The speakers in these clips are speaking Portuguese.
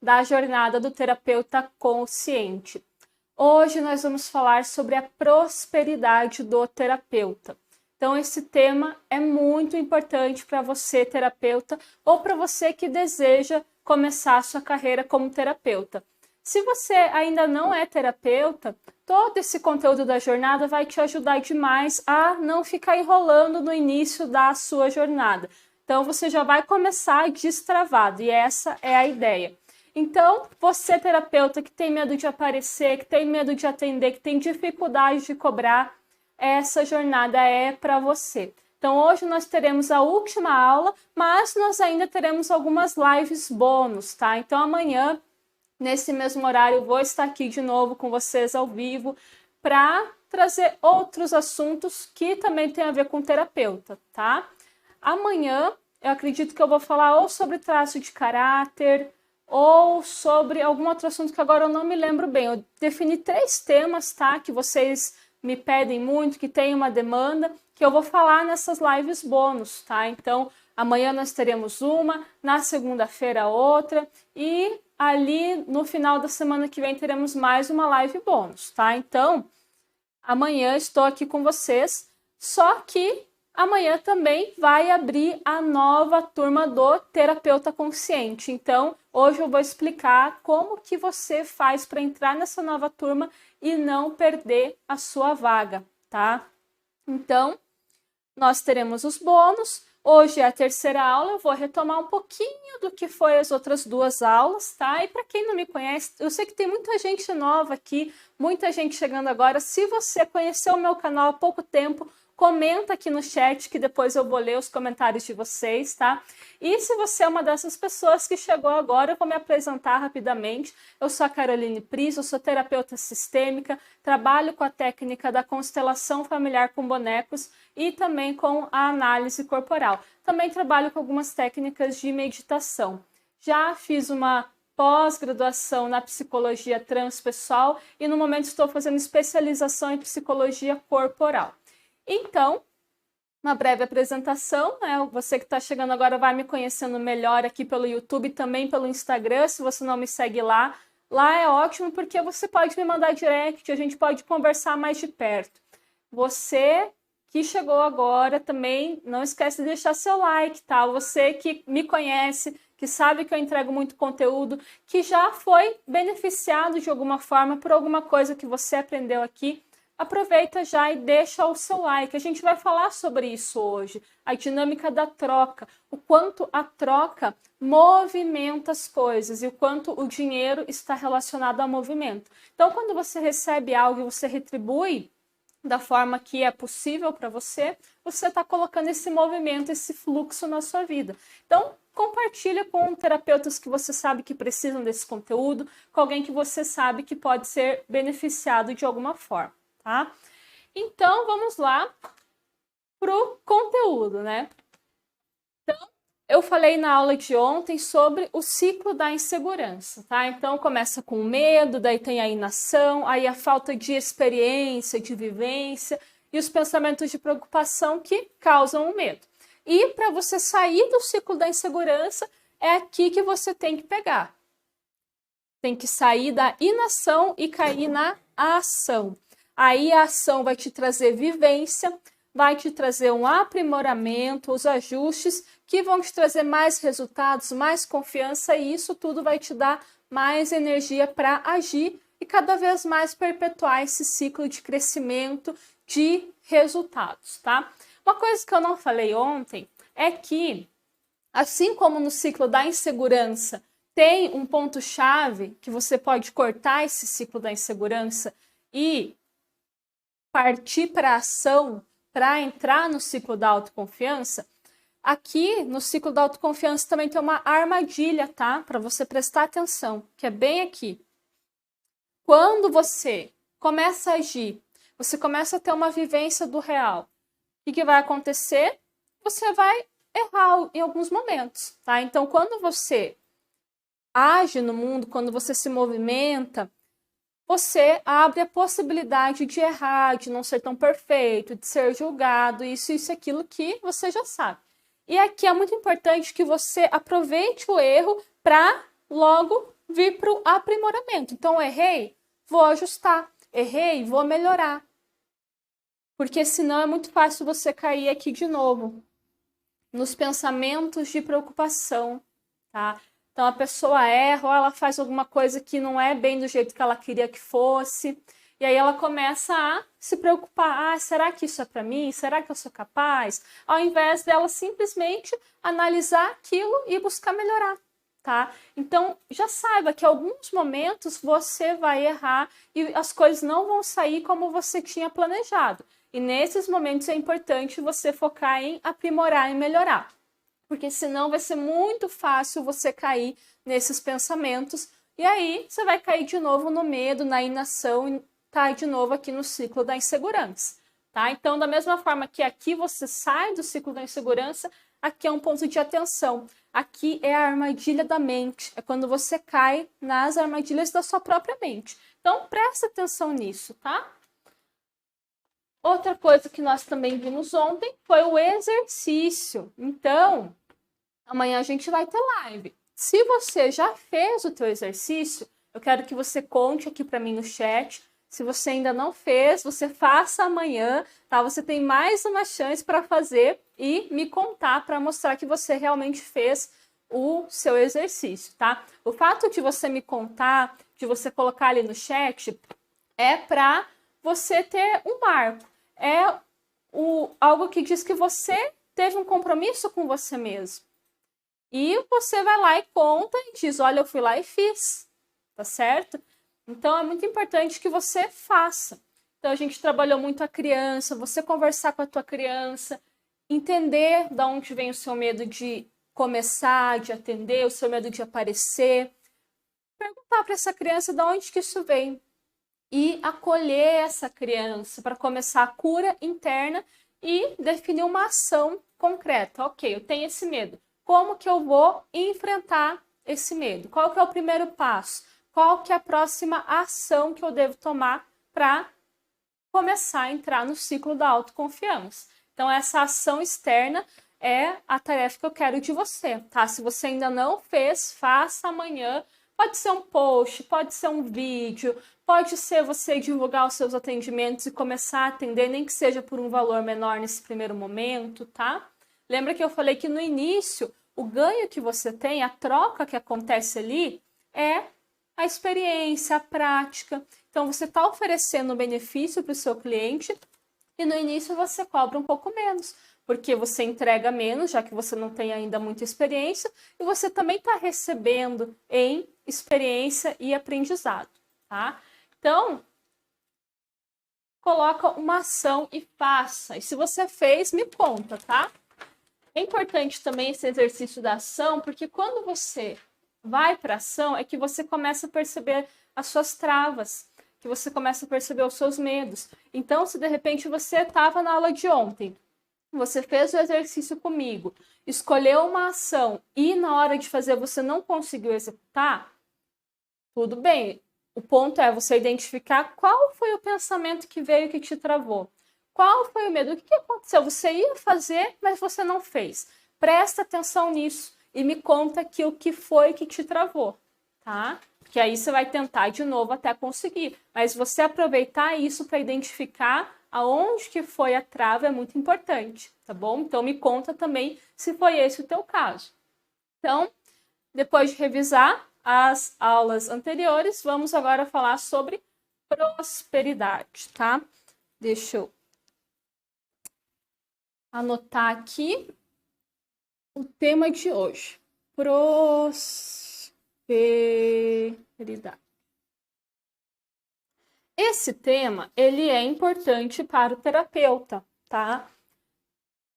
da jornada do terapeuta consciente. Hoje nós vamos falar sobre a prosperidade do terapeuta. Então esse tema é muito importante para você, terapeuta, ou para você que deseja começar a sua carreira como terapeuta. Se você ainda não é terapeuta, todo esse conteúdo da jornada vai te ajudar demais a não ficar enrolando no início da sua jornada. Então você já vai começar destravado e essa é a ideia. Então, você terapeuta que tem medo de aparecer, que tem medo de atender, que tem dificuldade de cobrar, essa jornada é para você. Então, hoje nós teremos a última aula, mas nós ainda teremos algumas lives bônus, tá? Então, amanhã, nesse mesmo horário, eu vou estar aqui de novo com vocês ao vivo para trazer outros assuntos que também tem a ver com terapeuta, tá? Amanhã, eu acredito que eu vou falar ou sobre traço de caráter, ou sobre algum outro assunto que agora eu não me lembro bem. Eu defini 3 temas, tá? Que vocês me pedem muito, que tem uma demanda, que eu vou falar nessas lives bônus, tá? Então, amanhã nós teremos uma, na segunda-feira outra, e ali no final da semana que vem teremos mais uma live bônus, tá? Então, amanhã estou aqui com vocês, só que amanhã também vai abrir a nova turma do Terapeuta Consciente. Então, hoje eu vou explicar como que você faz para entrar nessa nova turma e não perder a sua vaga, tá? Então, nós teremos os bônus. Hoje é a terceira aula, eu vou retomar um pouquinho do que foi as outras 2 aulas, tá? E para quem não me conhece, eu sei que tem muita gente nova aqui, muita gente chegando agora. Se você conheceu o meu canal há pouco tempo, comenta aqui no chat que depois eu vou ler os comentários de vocês, tá? E se você é uma dessas pessoas que chegou agora, eu vou me apresentar rapidamente. Eu sou a Caroline Pris, eu sou terapeuta sistêmica, trabalho com a técnica da constelação familiar com bonecos e também com a análise corporal. Também trabalho com algumas técnicas de meditação. Já fiz uma pós-graduação na psicologia transpessoal e no momento estou fazendo especialização em psicologia corporal. Então, uma breve apresentação, né? Você que está chegando agora vai me conhecendo melhor aqui pelo YouTube, também pelo Instagram, se você não me segue lá. Lá é ótimo porque você pode me mandar direct, a gente pode conversar mais de perto. Você que chegou agora também, não esquece de deixar seu like, tá? Você que me conhece, que sabe que eu entrego muito conteúdo, que já foi beneficiado de alguma forma por alguma coisa que você aprendeu aqui, aproveita já e deixa o seu like. A gente vai falar sobre isso hoje, a dinâmica da troca, o quanto a troca movimenta as coisas e o quanto o dinheiro está relacionado ao movimento. Então, quando você recebe algo e você retribui da forma que é possível para você, você está colocando esse movimento, esse fluxo na sua vida. Então, compartilha com terapeutas que você sabe que precisam desse conteúdo, com alguém que você sabe que pode ser beneficiado de alguma forma. Tá? Então, vamos lá para o conteúdo, né? Então, eu falei na aula de ontem sobre o ciclo da insegurança, tá? Então, começa com o medo, daí tem a inação, aí a falta de experiência, de vivência e os pensamentos de preocupação que causam o medo. E para você sair do ciclo da insegurança, é aqui que você tem que pegar. Tem que sair da inação e cair na ação. Aí a ação vai te trazer vivência, vai te trazer um aprimoramento, os ajustes que vão te trazer mais resultados, mais confiança e isso tudo vai te dar mais energia para agir e cada vez mais perpetuar esse ciclo de crescimento de resultados, tá? Uma coisa que eu não falei ontem é que, assim como no ciclo da insegurança, tem um ponto-chave que você pode cortar esse ciclo da insegurança e partir para a ação, para entrar no ciclo da autoconfiança, aqui no ciclo da autoconfiança também tem uma armadilha, tá? Para você prestar atenção, que é bem aqui. Quando você começa a agir, você começa a ter uma vivência do real, o que vai acontecer? Você vai errar em alguns momentos, tá? Então, quando você age no mundo, quando você se movimenta, você abre a possibilidade de errar, de não ser tão perfeito, de ser julgado, isso e aquilo que você já sabe. E aqui é muito importante que você aproveite o erro para logo vir para o aprimoramento. Então, errei, vou ajustar. Errei, vou melhorar. Porque senão é muito fácil você cair aqui de novo, nos pensamentos de preocupação, tá? Então, a pessoa erra ou ela faz alguma coisa que não é bem do jeito que ela queria que fosse. E aí ela começa a se preocupar. Ah, será que isso é para mim? Será que eu sou capaz? Ao invés dela simplesmente analisar aquilo e buscar melhorar, tá? Então, já saiba que em alguns momentos você vai errar e as coisas não vão sair como você tinha planejado. E nesses momentos é importante você focar em aprimorar e melhorar. Porque senão vai ser muito fácil você cair nesses pensamentos. E aí você vai cair de novo no medo, na inação e tá de novo aqui no ciclo da insegurança. Tá? Então, da mesma forma que aqui você sai do ciclo da insegurança, aqui é um ponto de atenção. Aqui é a armadilha da mente. É quando você cai nas armadilhas da sua própria mente. Então, presta atenção nisso, tá? Outra coisa que nós também vimos ontem foi o exercício. Então, amanhã a gente vai ter live. Se você já fez o teu exercício, eu quero que você conte aqui para mim no chat. Se você ainda não fez, você faça amanhã, tá? Você tem mais uma chance para fazer e me contar para mostrar que você realmente fez o seu exercício, tá? O fato de você me contar, de você colocar ali no chat, é para você ter um marco. É algo que diz que você teve um compromisso com você mesmo. E você vai lá e conta e diz, olha, eu fui lá e fiz, tá certo? Então, é muito importante que você faça. Então, a gente trabalhou muito a criança, você conversar com a tua criança, entender de onde vem o seu medo de começar, de atender, o seu medo de aparecer. Perguntar para essa criança de onde que isso vem. E acolher essa criança para começar a cura interna e definir uma ação concreta. Ok, eu tenho esse medo. Como que eu vou enfrentar esse medo? Qual que é o primeiro passo? Qual que é a próxima ação que eu devo tomar para começar a entrar no ciclo da autoconfiança? Então, essa ação externa é a tarefa que eu quero de você, tá? Se você ainda não fez, faça amanhã. Pode ser um post, pode ser um vídeo, pode ser você divulgar os seus atendimentos e começar a atender, nem que seja por um valor menor nesse primeiro momento, tá? Lembra que eu falei que no início, o ganho que você tem, a troca que acontece ali, é a experiência, a prática. Então, você está oferecendo benefício para o seu cliente e no início você cobra um pouco menos, porque você entrega menos, já que você não tem ainda muita experiência, e você também está recebendo em experiência e aprendizado, tá? Então, coloca uma ação e faça. E se você fez, me conta, tá? É importante também esse exercício da ação, porque quando você vai para a ação, é que você começa a perceber as suas travas, que você começa a perceber os seus medos. Então, se de repente você estava na aula de ontem, você fez o exercício comigo, escolheu uma ação e na hora de fazer você não conseguiu executar, tudo bem. O ponto é você identificar qual foi o pensamento que veio que te travou. Qual foi o medo? O que aconteceu? Você ia fazer, mas você não fez. Presta atenção nisso e me conta aqui o que foi que te travou, tá? Porque aí você vai tentar de novo até conseguir. Mas você aproveitar isso para identificar aonde que foi a trava é muito importante, tá bom? Então me conta também se foi esse o teu caso. Então, depois de revisar as aulas anteriores, vamos agora falar sobre prosperidade, tá? Deixa eu anotar aqui o tema de hoje. Prosperidade. Esse tema, ele é importante para o terapeuta, tá?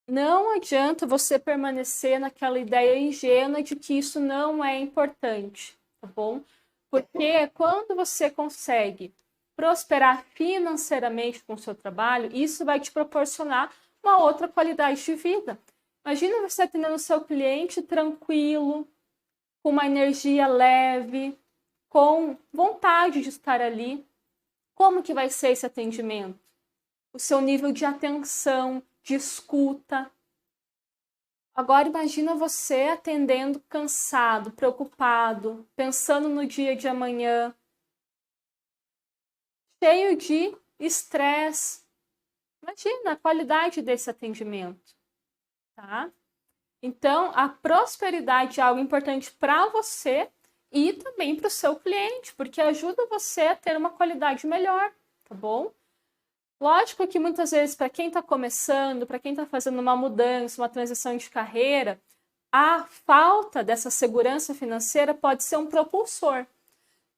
Não adianta você permanecer naquela ideia ingênua de que isso não é importante, tá bom? Porque quando você consegue prosperar financeiramente com o seu trabalho, isso vai te proporcionar uma outra qualidade de vida. Imagina você atendendo o seu cliente tranquilo, com uma energia leve, com vontade de estar ali. Como que vai ser esse atendimento? O seu nível de atenção, de escuta. Agora imagina você atendendo cansado, preocupado, pensando no dia de amanhã, cheio de estresse. Imagina a qualidade desse atendimento, tá? Então, a prosperidade é algo importante para você e também para o seu cliente, porque ajuda você a ter uma qualidade melhor, tá bom? Lógico que muitas vezes, para quem está começando, para quem está fazendo uma mudança, uma transição de carreira, a falta dessa segurança financeira pode ser um propulsor.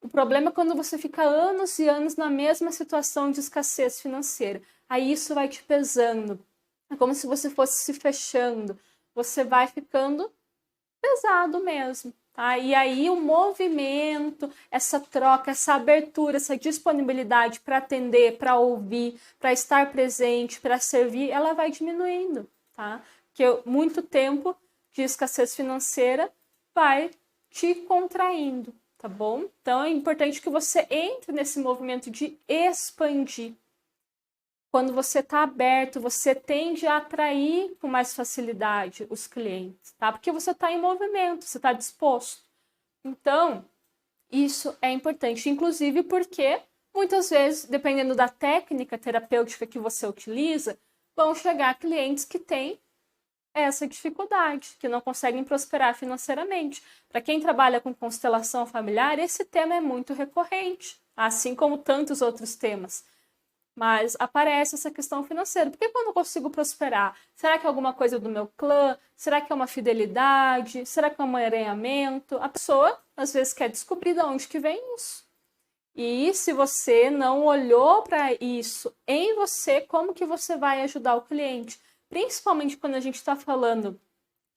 O problema é quando você fica anos e anos na mesma situação de escassez financeira. Aí isso vai te pesando. É como se você fosse se fechando. Você vai ficando pesado mesmo, tá? E aí o movimento, essa troca, essa abertura, essa disponibilidade para atender, para ouvir, para estar presente, para servir, ela vai diminuindo, tá? Porque muito tempo de escassez financeira vai te contraindo, tá bom? Então é importante que você entre nesse movimento de expandir. Quando você está aberto, você tende a atrair com mais facilidade os clientes, tá? Porque você está em movimento, você está disposto. Então, isso é importante, inclusive porque muitas vezes, dependendo da técnica terapêutica que você utiliza, vão chegar clientes que têm essa dificuldade, que não conseguem prosperar financeiramente. Para quem trabalha com constelação familiar, esse tema é muito recorrente, assim como tantos outros temas. Mas aparece essa questão financeira. Por que eu não consigo prosperar? Será que é alguma coisa do meu clã? Será que é uma fidelidade? Será que é um emaranhamento? A pessoa, às vezes, quer descobrir de onde que vem isso. E se você não olhou para isso em você, como que você vai ajudar o cliente? Principalmente quando a gente está falando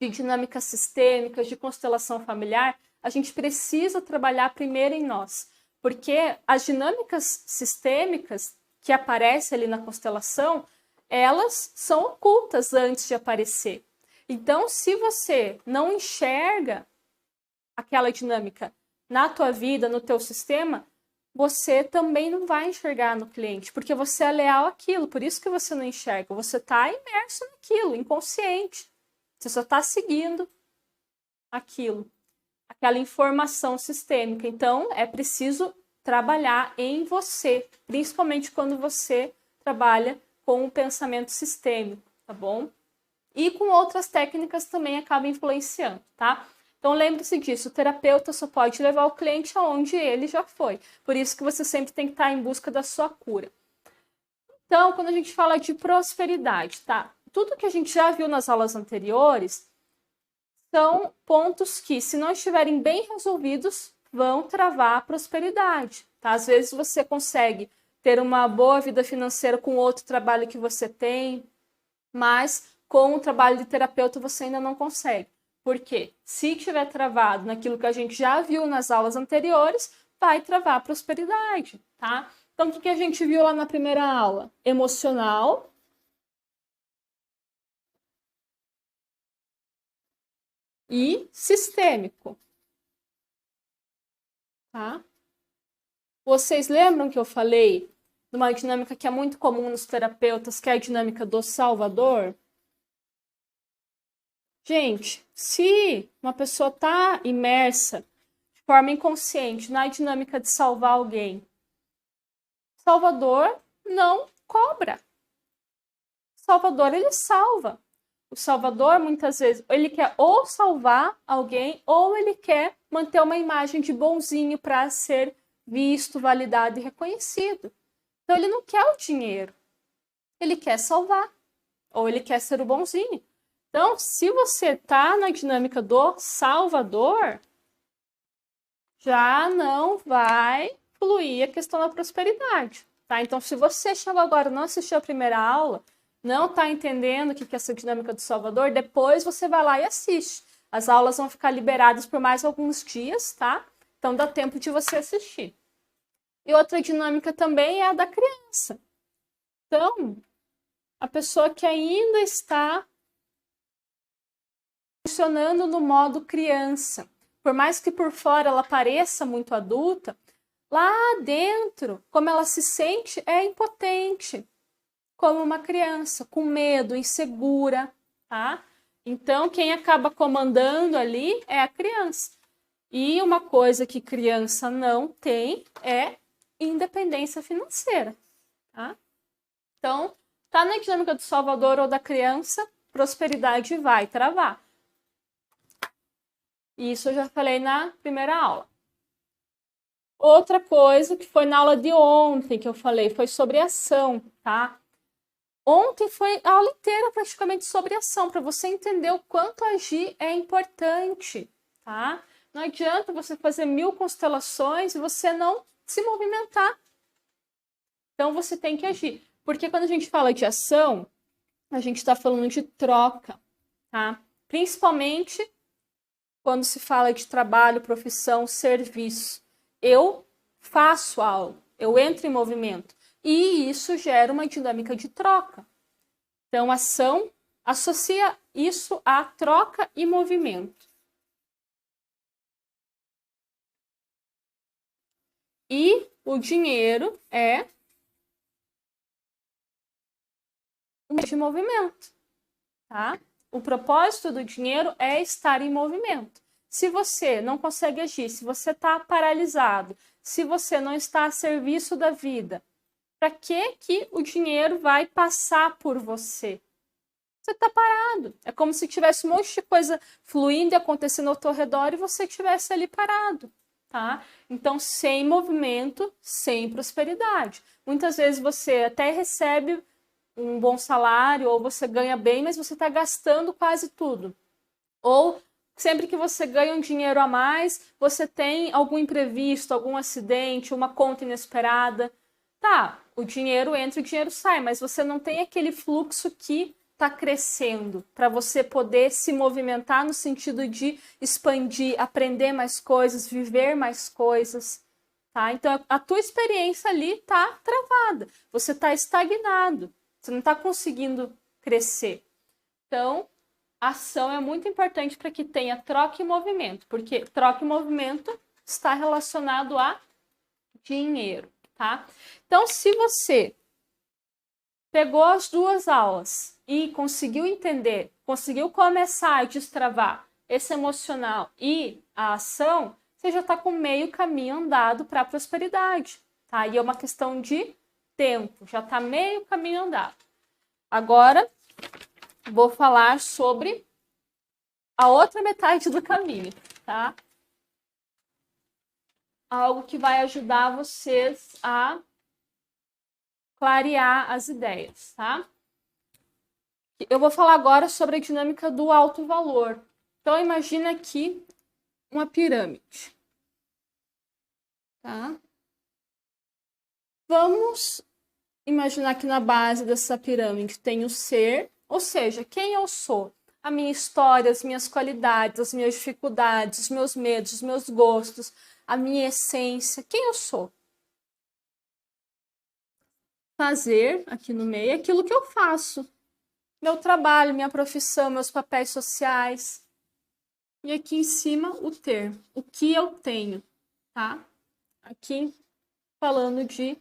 de dinâmicas sistêmicas, de constelação familiar, a gente precisa trabalhar primeiro em nós. Porque as dinâmicas sistêmicas que aparece ali na constelação, elas são ocultas antes de aparecer. Então, se você não enxerga aquela dinâmica na tua vida, no teu sistema, você também não vai enxergar no cliente, porque você é leal àquilo, por isso que você não enxerga. Você está imerso naquilo, inconsciente. Você só está seguindo aquilo, aquela informação sistêmica. Então, é preciso trabalhar em você, principalmente quando você trabalha com o pensamento sistêmico, tá bom? E com outras técnicas também acaba influenciando, tá? Então lembre-se disso, o terapeuta só pode levar o cliente aonde ele já foi. Por isso que você sempre tem que estar em busca da sua cura. Então, quando a gente fala de prosperidade, tá? Tudo que a gente já viu nas aulas anteriores são pontos que, se não estiverem bem resolvidos, vão travar a prosperidade, tá? Às vezes você consegue ter uma boa vida financeira com outro trabalho que você tem, mas com o trabalho de terapeuta você ainda não consegue. Por quê? Se estiver travado naquilo que a gente já viu nas aulas anteriores, vai travar a prosperidade, tá? Então, o que a gente viu lá na primeira aula? Emocional, e sistêmico, tá? Vocês lembram que eu falei de uma dinâmica que é muito comum nos terapeutas, que é a dinâmica do salvador? Gente, se uma pessoa está imersa de forma inconsciente na dinâmica de salvar alguém, Salvador não cobra. Salvador, ele salva. O Salvador, muitas vezes, ele quer ou salvar alguém, ou ele quer manter uma imagem de bonzinho para ser visto, validado e reconhecido. Então, ele não quer o dinheiro. Ele quer salvar. Ou ele quer ser o bonzinho. Então, se você está na dinâmica do Salvador, já não vai fluir a questão da prosperidade, tá? Então, se você chegou agora e não assistiu a primeira aula, não está entendendo o que é essa dinâmica do Salvador, depois você vai lá e assiste. As aulas vão ficar liberadas por mais alguns dias, tá? Então, dá tempo de você assistir. E outra dinâmica também é a da criança. Então, a pessoa que ainda está funcionando no modo criança, por mais que por fora ela pareça muito adulta, lá dentro, como ela se sente, é impotente, como uma criança, com medo, insegura, tá? Então, quem acaba comandando ali é a criança. E uma coisa que criança não tem é independência financeira, tá? Então, tá na dinâmica do Salvador ou da criança, prosperidade vai travar. Isso eu já falei na primeira aula. Outra coisa que foi na aula de ontem que eu falei foi sobre ação, tá? Ontem foi a aula inteira praticamente sobre ação, para você entender o quanto agir é importante, tá? Não adianta você fazer 1000 constelações e você não se movimentar. Então você tem que agir. Porque quando a gente fala de ação, a gente está falando de troca, tá? Principalmente quando se fala de trabalho, profissão, serviço. Eu faço algo, eu entro em movimento. E isso gera uma dinâmica de troca. Então, ação associa isso a troca e movimento. E o dinheiro é um meio de movimento, tá? O propósito do dinheiro é estar em movimento. Se você não consegue agir, se você está paralisado, se você não está a serviço da vida, para que o dinheiro vai passar por você? Você está parado. É como se tivesse um monte de coisa fluindo e acontecendo ao teu redor e você estivesse ali parado, tá? Então, sem movimento, sem prosperidade. Muitas vezes você até recebe um bom salário ou você ganha bem, mas você está gastando quase tudo. Ou sempre que você ganha um dinheiro a mais, você tem algum imprevisto, algum acidente, uma conta inesperada. Tá, o dinheiro entra e o dinheiro sai, mas você não tem aquele fluxo que está crescendo para você poder se movimentar no sentido de expandir, aprender mais coisas, viver mais coisas. Tá? Então a tua experiência ali está travada, você está estagnado, você não está conseguindo crescer. Então, a ação é muito importante para que tenha troca e movimento, porque troca e movimento está relacionado a dinheiro, tá? Então, se você pegou as duas aulas e conseguiu entender, conseguiu começar a destravar esse emocional e a ação, você já está com meio caminho andado para a prosperidade, tá? E é uma questão de tempo, já está meio caminho andado. Agora, vou falar sobre a outra metade do caminho, tá? Algo que vai ajudar vocês a clarear as ideias, tá? Eu vou falar agora sobre a dinâmica do alto valor. Então, imagina aqui uma pirâmide, tá? Vamos imaginar que na base dessa pirâmide tem o ser, ou seja, quem eu sou, a minha história, as minhas qualidades, as minhas dificuldades, os meus medos, os meus gostos, a minha essência, quem eu sou. Fazer aqui no meio aquilo que eu faço. Meu trabalho, minha profissão, meus papéis sociais. E aqui em cima o ter, o que eu tenho, tá? Aqui falando de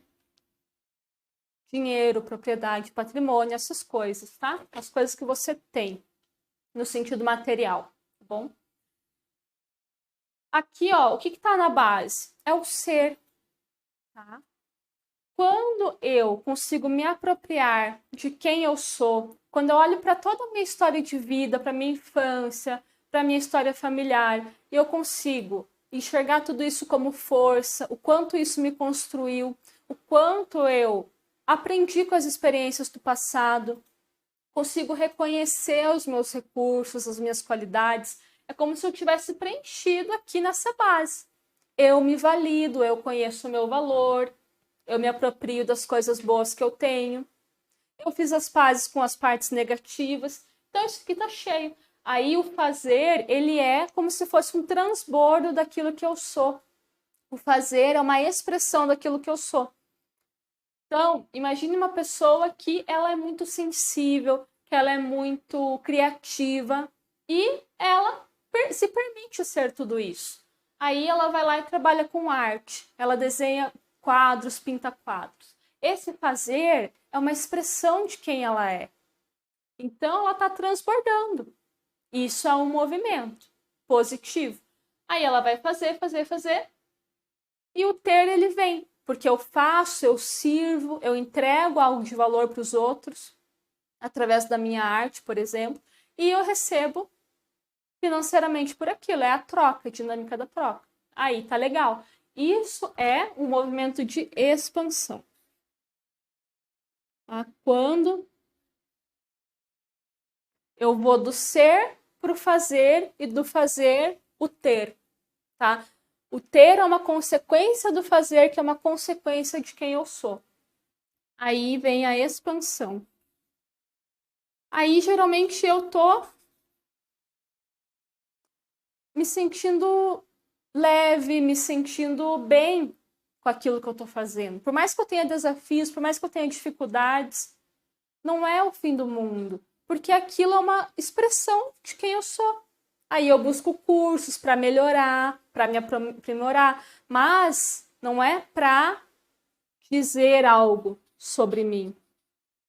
dinheiro, propriedade, patrimônio, essas coisas, tá? As coisas que você tem no sentido material, tá bom? Aqui, ó, o que tá na base? É o ser, tá? Quando eu consigo me apropriar de quem eu sou, quando eu olho para toda a minha história de vida, para minha infância, para minha história familiar, e eu consigo enxergar tudo isso como força, o quanto isso me construiu, o quanto eu aprendi com as experiências do passado, consigo reconhecer os meus recursos, as minhas qualidades, é como se eu tivesse preenchido aqui nessa base. Eu me valido, eu conheço o meu valor, eu me aproprio das coisas boas que eu tenho. Eu fiz as pazes com as partes negativas. Então, isso aqui tá cheio. Aí, o fazer, ele é como se fosse um transbordo daquilo que eu sou. O fazer é uma expressão daquilo que eu sou. Então, imagine uma pessoa que ela é muito sensível, que ela é muito criativa e ela se permite ser tudo isso. Aí, ela vai lá e trabalha com arte. Ela desenha quadros, pinta quadros. Esse fazer é uma expressão de quem ela é. Então, ela está transbordando. Isso é um movimento positivo. Aí ela vai fazer, fazer, fazer, e o ter ele vem, porque eu faço, eu sirvo, eu entrego algo de valor para os outros, através da minha arte, por exemplo, e eu recebo financeiramente por aquilo, é a troca, a dinâmica da troca. Aí tá legal. Isso é um movimento de expansão. Quando eu vou do ser para o fazer e do fazer o ter, tá? O ter é uma consequência do fazer, que é uma consequência de quem eu sou. Aí vem a expansão. Aí, geralmente, eu tô me sentindo leve, me sentindo bem com aquilo que eu tô fazendo. Por mais que eu tenha desafios, por mais que eu tenha dificuldades, não é o fim do mundo. Porque aquilo é uma expressão de quem eu sou. Aí eu busco cursos para melhorar, para me aprimorar, mas não é para dizer algo sobre mim,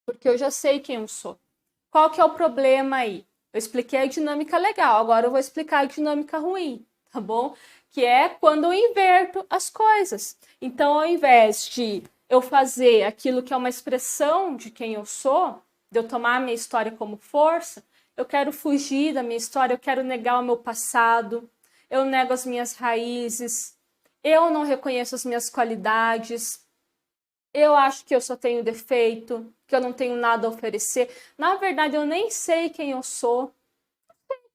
porque eu já sei quem eu sou. Qual que é o problema aí? Eu expliquei a dinâmica legal, agora eu vou explicar a dinâmica ruim, tá bom? Que é quando eu inverto as coisas. Então, ao invés de eu fazer aquilo que é uma expressão de quem eu sou, de eu tomar a minha história como força, eu quero fugir da minha história, eu quero negar o meu passado, eu nego as minhas raízes, eu não reconheço as minhas qualidades, eu acho que eu só tenho defeito, que eu não tenho nada a oferecer. Na verdade, eu nem sei quem eu sou,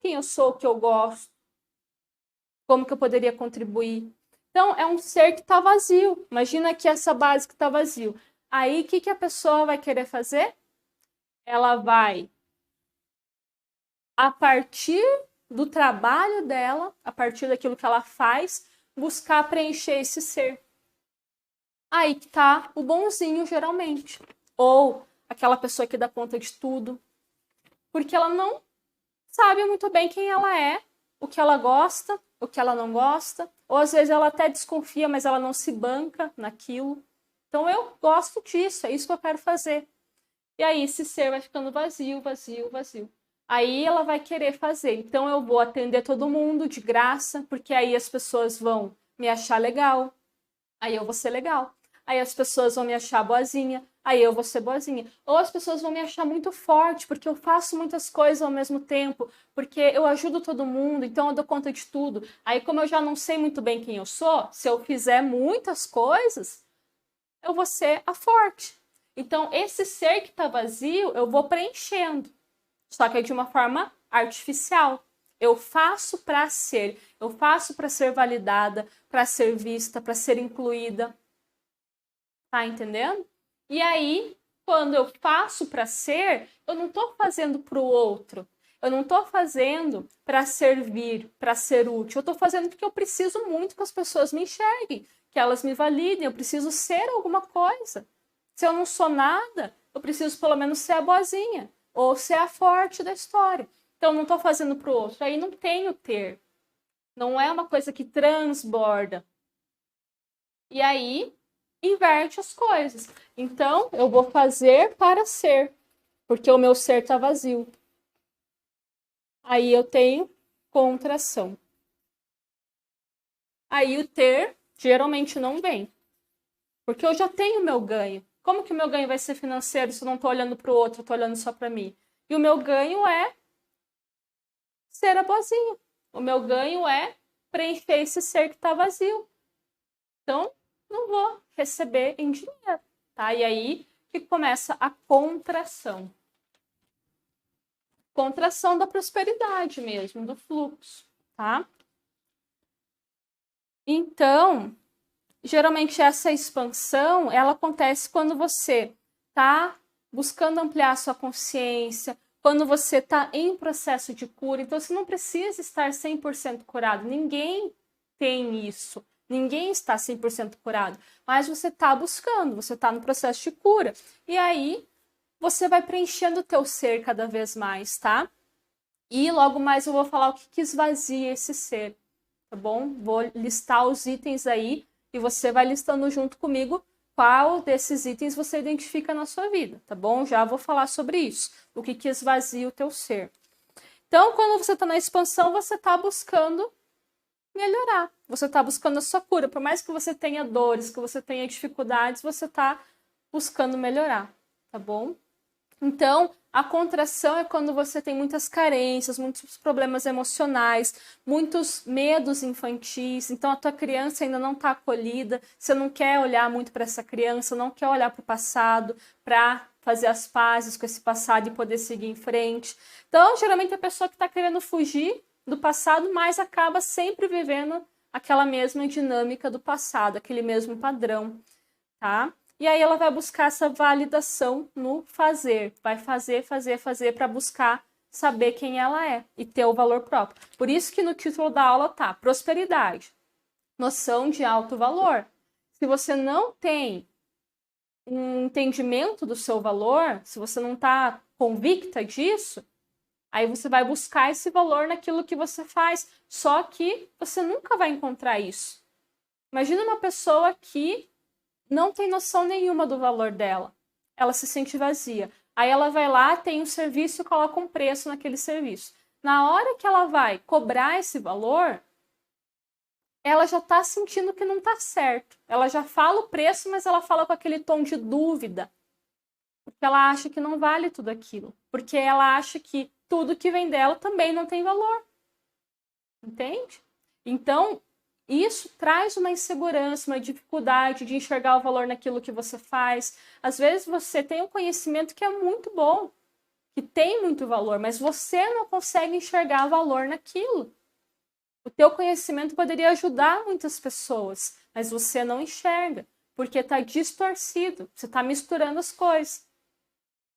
o que eu gosto, como que eu poderia contribuir. Então, é um ser que está vazio. Imagina que essa base que está vazio. Aí, o que a pessoa vai querer fazer? Ela vai, a partir do trabalho dela, a partir daquilo que ela faz, buscar preencher esse ser. Aí que tá o bonzinho, geralmente. Ou aquela pessoa que dá conta de tudo. Porque ela não sabe muito bem quem ela é, o que ela gosta, o que ela não gosta. Ou às vezes ela até desconfia, mas ela não se banca naquilo. Então eu gosto disso, é isso que eu quero fazer. E aí esse ser vai ficando vazio, vazio, vazio. Aí ela vai querer fazer. Então eu vou atender todo mundo de graça, porque aí as pessoas vão me achar legal. Aí eu vou ser legal. Aí as pessoas vão me achar boazinha, aí eu vou ser boazinha. Ou as pessoas vão me achar muito forte, porque eu faço muitas coisas ao mesmo tempo, porque eu ajudo todo mundo, então eu dou conta de tudo. Aí, como eu já não sei muito bem quem eu sou, se eu fizer muitas coisas, eu vou ser a forte. Então, esse ser que está vazio, eu vou preenchendo. Só que é de uma forma artificial. Eu faço para ser, eu faço para ser validada, para ser vista, para ser incluída. Tá entendendo? E aí, quando eu faço para ser, eu não estou fazendo para o outro. Eu não estou fazendo para servir, para ser útil. Eu estou fazendo porque eu preciso muito que as pessoas me enxerguem, que elas me validem. Eu preciso ser alguma coisa. Se eu não sou nada, eu preciso pelo menos ser a boazinha ou ser a forte da história. Então, eu não estou fazendo para o outro. Aí não tem o ter. Não é uma coisa que transborda. E aí, inverte as coisas. Então, eu vou fazer para ser, porque o meu ser está vazio. Aí eu tenho contração. Aí o ter geralmente não vem, porque eu já tenho o meu ganho. Como que o meu ganho vai ser financeiro se eu não estou olhando para o outro, estou olhando só para mim? E o meu ganho é ser a boazinha. O meu ganho é preencher esse ser que está vazio. Então, não vou receber em dinheiro, tá? E aí que começa a contração. Contração da prosperidade mesmo, do fluxo, tá? Então, geralmente essa expansão, ela acontece quando você tá buscando ampliar a sua consciência, quando você tá em processo de cura. Então, você não precisa estar 100% curado. Ninguém tem isso. Ninguém está 100% curado, mas você está buscando, você está no processo de cura. E aí, você vai preenchendo o teu ser cada vez mais, tá? E logo mais eu vou falar o que esvazia esse ser, tá bom? Vou listar os itens aí e você vai listando junto comigo qual desses itens você identifica na sua vida, tá bom? Já vou falar sobre isso, o que esvazia o teu ser. Então, quando você está na expansão, você está buscando melhorar. Você está buscando a sua cura. Por mais que você tenha dores, que você tenha dificuldades, você está buscando melhorar, tá bom? Então, a contração é quando você tem muitas carências, muitos problemas emocionais, muitos medos infantis. Então, a tua criança ainda não está acolhida, você não quer olhar muito para essa criança, não quer olhar para o passado, para fazer as pazes com esse passado e poder seguir em frente. Então, geralmente, a pessoa que está querendo fugir do passado, mas acaba sempre vivendo aquela mesma dinâmica do passado, aquele mesmo padrão, tá? E aí ela vai buscar essa validação no fazer. Vai fazer para buscar saber quem ela é e ter o valor próprio. Por isso que no título da aula tá prosperidade, noção de alto valor. Se você não tem um entendimento do seu valor, se você não está convicta disso, aí você vai buscar esse valor naquilo que você faz. Só que você nunca vai encontrar isso. Imagina uma pessoa que não tem noção nenhuma do valor dela. Ela se sente vazia. Aí ela vai lá, tem um serviço e coloca um preço naquele serviço. Na hora que ela vai cobrar esse valor, ela já está sentindo que não está certo. Ela já fala o preço, mas ela fala com aquele tom de dúvida. Porque ela acha que não vale tudo aquilo. Porque ela acha que tudo que vem dela também não tem valor. Entende? Então, isso traz uma insegurança, uma dificuldade de enxergar o valor naquilo que você faz. Às vezes você tem um conhecimento que é muito bom, que tem muito valor, mas você não consegue enxergar valor naquilo. O teu conhecimento poderia ajudar muitas pessoas, mas você não enxerga, porque está distorcido, você está misturando as coisas.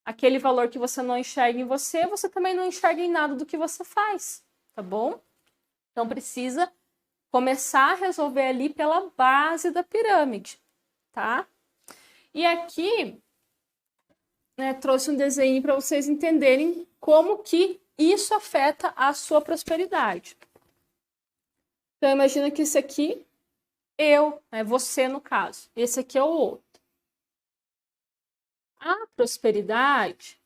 Aquele valor que você não enxerga em você, você também não enxerga em nada do que você faz, tá bom? Então precisa começar a resolver ali pela base da pirâmide, tá? E aqui, né, trouxe um desenho para vocês entenderem como que isso afeta a sua prosperidade. Então, imagina que esse aqui, eu, né, você no caso. Esse aqui é o outro. A prosperidade,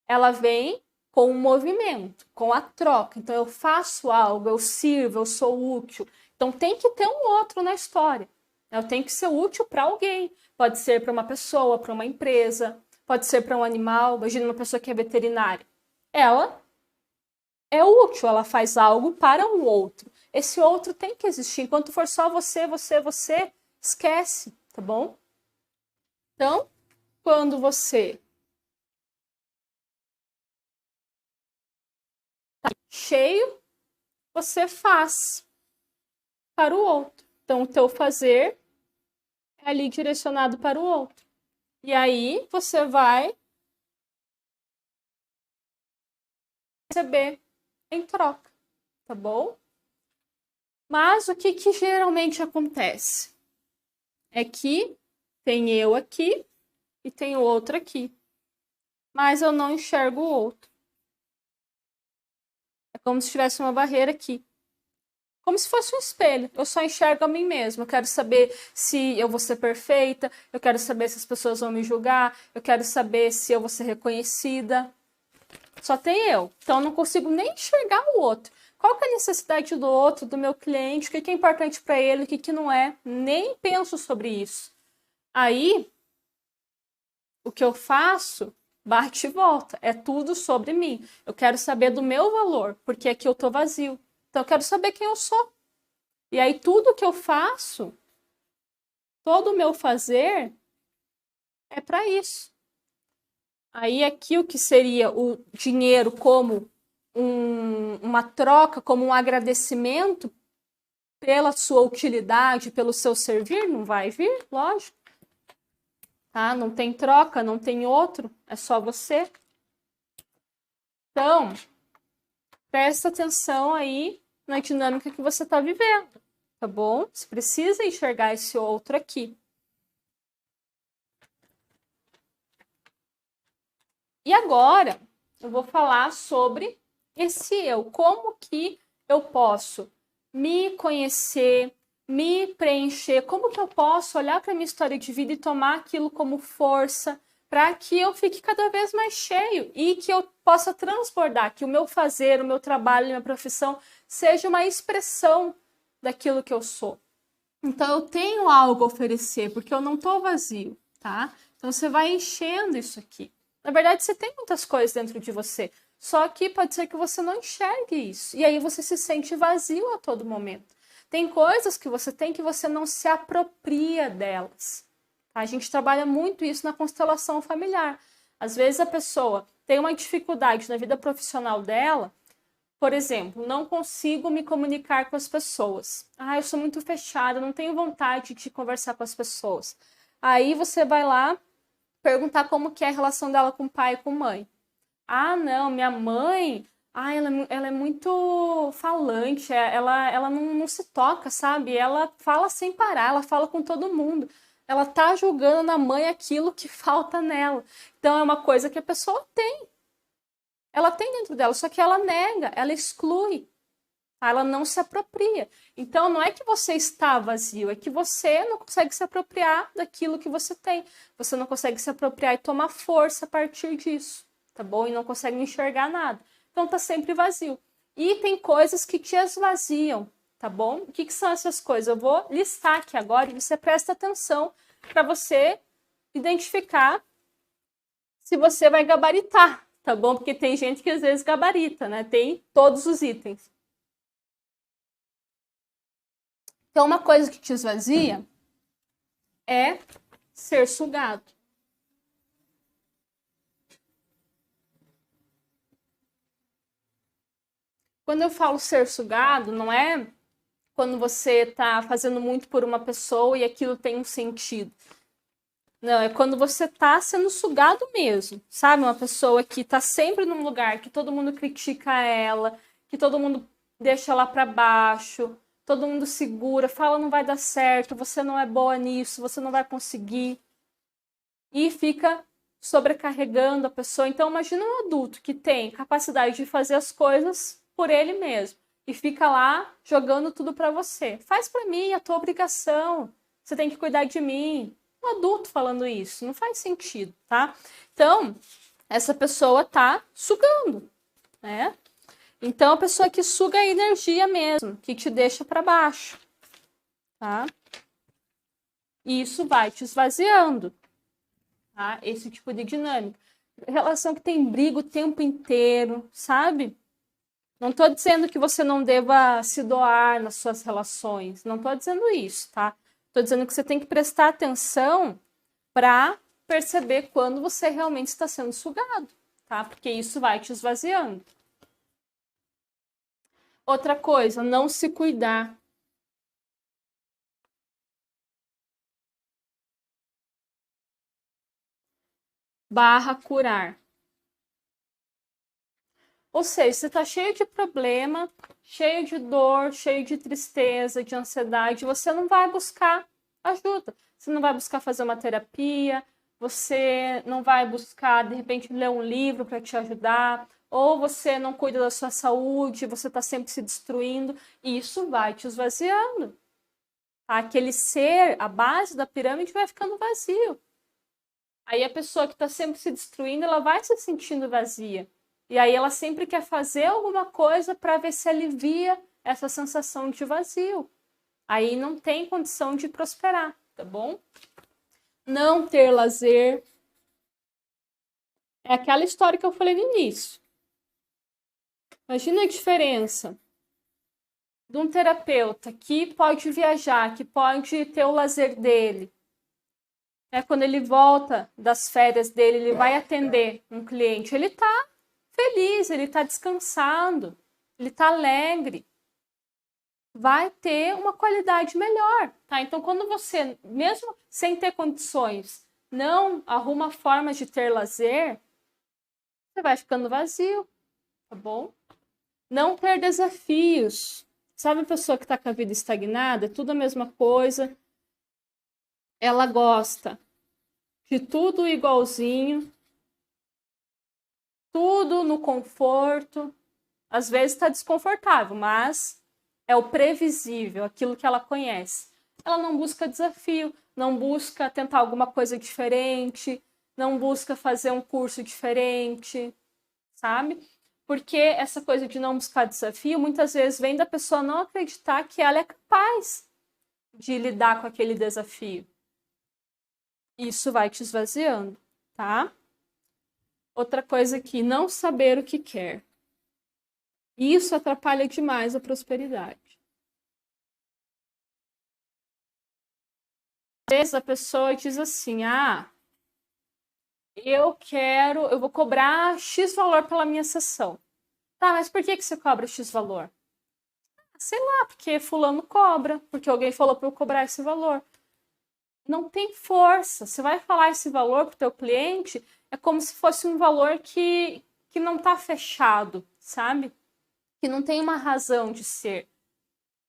ela vem com o movimento, com a troca. Então, eu faço algo, eu sirvo, eu sou útil. Então, tem que ter um outro na história. Eu tenho que ser útil para alguém. Pode ser para uma pessoa, para uma empresa, pode ser para um animal. Imagina uma pessoa que é veterinária. Ela é útil, ela faz algo para um outro. Esse outro tem que existir. Enquanto for só você, esquece, tá bom? Então, quando você cheio, você faz para o outro. Então, o teu fazer é ali direcionado para o outro. E aí, você vai receber em troca, tá bom? Mas o que geralmente acontece? É que tem eu aqui e tem o outro aqui. Mas eu não enxergo o outro. É como se tivesse uma barreira aqui. Como se fosse um espelho. Eu só enxergo a mim mesma. Eu quero saber se eu vou ser perfeita. Eu quero saber se as pessoas vão me julgar. Eu quero saber se eu vou ser reconhecida. Só tem eu. Então eu não consigo nem enxergar o outro. Qual que é a necessidade do outro, do meu cliente? O que é importante para ele, o que não é? Nem penso sobre isso. Aí, o que eu faço, bate e volta. É tudo sobre mim. Eu quero saber do meu valor, porque aqui eu tô vazio. Então eu quero saber quem eu sou. E aí tudo que eu faço, todo o meu fazer, é para isso. Aí aqui o que seria o dinheiro como uma troca, como um agradecimento pela sua utilidade, pelo seu servir, não vai vir, lógico. Tá? Não tem troca, não tem outro, é só você. Então, presta atenção aí na dinâmica que você está vivendo, tá bom? Você precisa enxergar esse outro aqui. E agora, eu vou falar sobre esse eu. Como que eu posso me conhecer, me preencher? Como que eu posso olhar para a minha história de vida e tomar aquilo como força para que eu fique cada vez mais cheio e que eu possa transbordar, que o meu fazer, o meu trabalho, a minha profissão seja uma expressão daquilo que eu sou. Então eu tenho algo a oferecer, porque eu não estou vazio, tá? Então você vai enchendo isso aqui. Na verdade, você tem muitas coisas dentro de você, só que pode ser que você não enxergue isso. E aí você se sente vazio a todo momento. Tem coisas que você tem que você não se apropria delas. A gente trabalha muito isso na constelação familiar. Às vezes a pessoa tem uma dificuldade na vida profissional dela, por exemplo, não consigo me comunicar com as pessoas. Eu sou muito fechada, não tenho vontade de conversar com as pessoas. Aí você vai lá perguntar como que é a relação dela com o pai e com a mãe. Não, minha mãe, ela é muito falante, ela não se toca, sabe? Ela fala sem parar, ela fala com todo mundo. Ela tá julgando na mãe aquilo que falta nela. Então é uma coisa que a pessoa tem. Ela tem dentro dela, só que ela nega, ela exclui. Ela não se apropria. Então não é que você está vazio, é que você não consegue se apropriar daquilo que você tem. Você não consegue se apropriar e tomar força a partir disso, tá bom? E não consegue enxergar nada. Então tá sempre vazio. E tem coisas que te esvaziam, tá bom? O que são essas coisas? Eu vou listar aqui agora e você presta atenção para você identificar se você vai gabaritar, tá bom? Porque tem gente que às vezes gabarita, né? Tem todos os itens. Então, uma coisa que te esvazia é ser sugado. Quando eu falo ser sugado, não é quando você está fazendo muito por uma pessoa e aquilo tem um sentido. Não, é quando você está sendo sugado mesmo, sabe? Uma pessoa que está sempre num lugar que todo mundo critica ela, que todo mundo deixa ela para baixo, todo mundo segura, fala não vai dar certo, você não é boa nisso, você não vai conseguir. E fica sobrecarregando a pessoa. Então, imagina um adulto que tem capacidade de fazer as coisas por ele mesmo e fica lá jogando tudo para você. Faz para mim, é a tua obrigação. Você tem que cuidar de mim. Um adulto falando isso, não faz sentido, tá? Então, essa pessoa tá sugando, né? Então, a pessoa que suga a energia mesmo, que te deixa para baixo, tá? E isso vai te esvaziando, tá? Esse tipo de dinâmica. Relação que tem briga o tempo inteiro, sabe? Não tô dizendo que você não deva se doar nas suas relações, não tô dizendo isso, tá? Tô dizendo que você tem que prestar atenção para perceber quando você realmente está sendo sugado, tá? Porque isso vai te esvaziando. Outra coisa, não se cuidar. / curar. Ou seja, você está cheio de problema, cheio de dor, cheio de tristeza, de ansiedade, você não vai buscar ajuda. Você não vai buscar fazer uma terapia, você não vai buscar, de repente, ler um livro para te ajudar, ou você não cuida da sua saúde, você está sempre se destruindo, e isso vai te esvaziando. Aquele ser, a base da pirâmide vai ficando vazio. Aí a pessoa que está sempre se destruindo, ela vai se sentindo vazia. E aí ela sempre quer fazer alguma coisa para ver se alivia essa sensação de vazio. Aí não tem condição de prosperar, tá bom? Não ter lazer. É aquela história que eu falei no início. Imagina a diferença de um terapeuta que pode viajar, que pode ter o lazer dele. Quando ele volta das férias dele, ele vai atender um cliente. Ele está feliz, ele está descansado, ele está alegre. Vai ter uma qualidade melhor, tá? Então, quando você, mesmo sem ter condições, não arruma formas de ter lazer, você vai ficando vazio, tá bom? Não ter desafios. Sabe a pessoa que está com a vida estagnada? É tudo a mesma coisa. Ela gosta de tudo igualzinho, tudo no conforto. Às vezes está desconfortável, mas é o previsível, aquilo que ela conhece. Ela não busca desafio, não busca tentar alguma coisa diferente, não busca fazer um curso diferente, sabe? Porque essa coisa de não buscar desafio muitas vezes vem da pessoa não acreditar que ela é capaz de lidar com aquele desafio. Isso vai te esvaziando, tá? Outra coisa aqui, não saber o que quer. Isso atrapalha demais a prosperidade. Às vezes a pessoa diz assim: ah, eu vou cobrar X valor pela minha sessão. Tá, mas por que você cobra X valor? Sei lá, porque fulano cobra, porque alguém falou para eu cobrar esse valor. Não tem força. Você vai falar esse valor para o teu cliente, é como se fosse um valor que não está fechado, sabe? Que não tem uma razão de ser.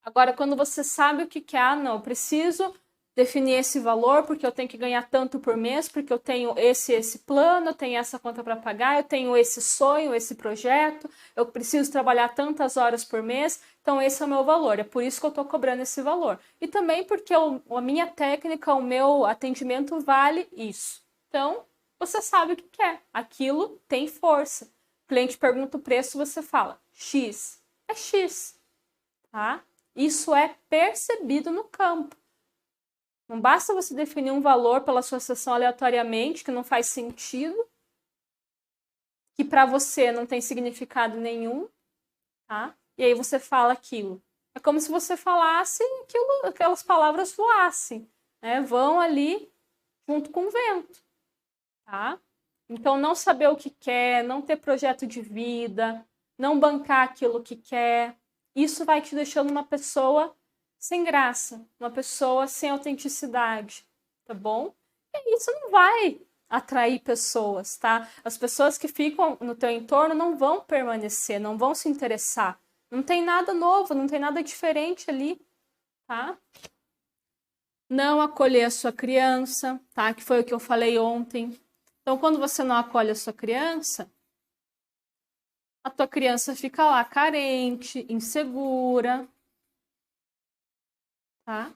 Agora, quando você sabe o que quer, não, eu preciso definir esse valor porque eu tenho que ganhar tanto por mês, porque eu tenho esse plano, eu tenho essa conta para pagar, eu tenho esse sonho, esse projeto, eu preciso trabalhar tantas horas por mês, então esse é o meu valor, é por isso que eu estou cobrando esse valor. E também porque a minha técnica, o meu atendimento vale isso. Então, você sabe o que quer, aquilo tem força. O cliente pergunta o preço, você fala X, é X, tá? Isso é percebido no campo. Não basta você definir um valor pela sua sessão aleatoriamente, que não faz sentido, que para você não tem significado nenhum, tá? E aí você fala aquilo. É como se você falasse aquelas palavras voassem, né? Vão ali junto com o vento, tá? Então, não saber o que quer, não ter projeto de vida, não bancar aquilo que quer, isso vai te deixando uma pessoa sem graça, uma pessoa sem autenticidade, tá bom? E isso não vai atrair pessoas, tá? As pessoas que ficam no teu entorno não vão permanecer, não vão se interessar. Não tem nada novo, não tem nada diferente ali, tá? Não acolher a sua criança, tá? Que foi o que eu falei ontem. Então, quando você não acolhe a sua criança, a tua criança fica lá carente, insegura, tá?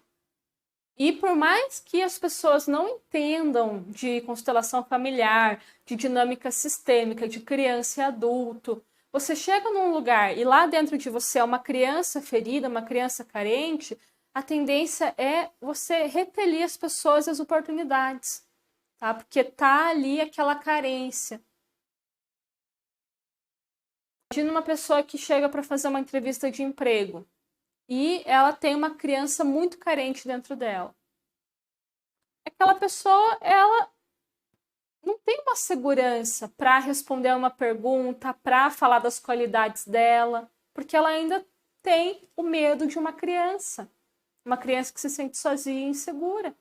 E por mais que as pessoas não entendam de constelação familiar, de dinâmica sistêmica, de criança e adulto, você chega num lugar e lá dentro de você é uma criança ferida, uma criança carente, a tendência é você repelir as pessoas e as oportunidades, tá? Porque tá ali aquela carência. Imagina uma pessoa que chega para fazer uma entrevista de emprego e ela tem uma criança muito carente dentro dela. Aquela pessoa, ela não tem uma segurança para responder a uma pergunta, para falar das qualidades dela, porque ela ainda tem o medo de uma criança que se sente sozinha e insegura,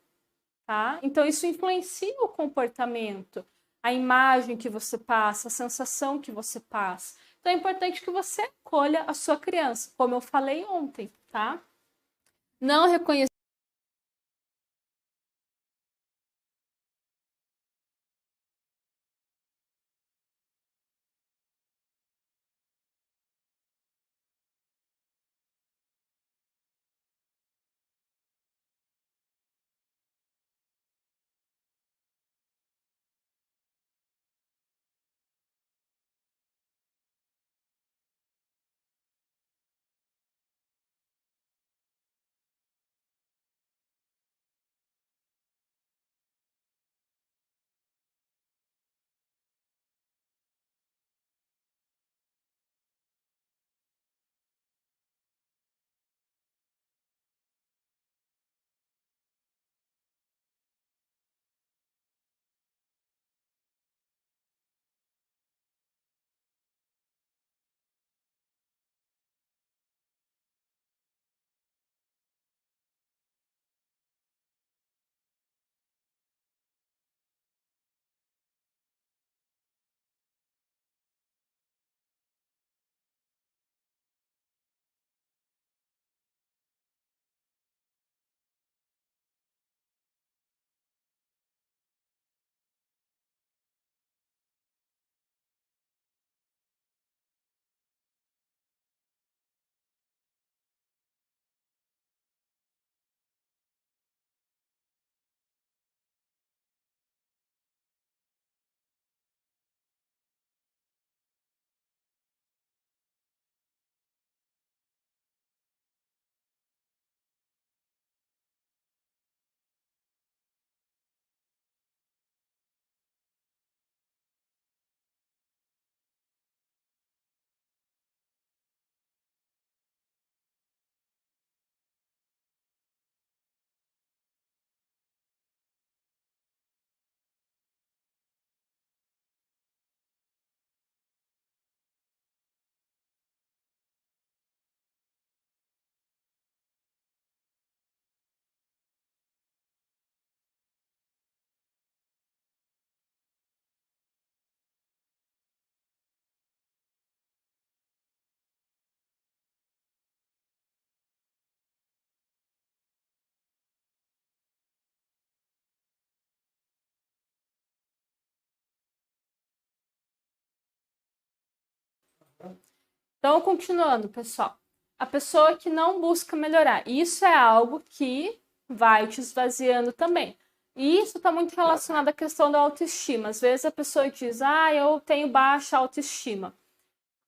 tá? Então isso influencia o comportamento, a imagem que você passa, a sensação que você passa. Então é importante que você acolha a sua criança, como eu falei ontem, tá? Não reconhecer Então, continuando, pessoal. A pessoa que não busca melhorar, isso é algo que vai te esvaziando também. E isso está muito relacionado à questão da autoestima. Às vezes a pessoa diz, eu tenho baixa autoestima.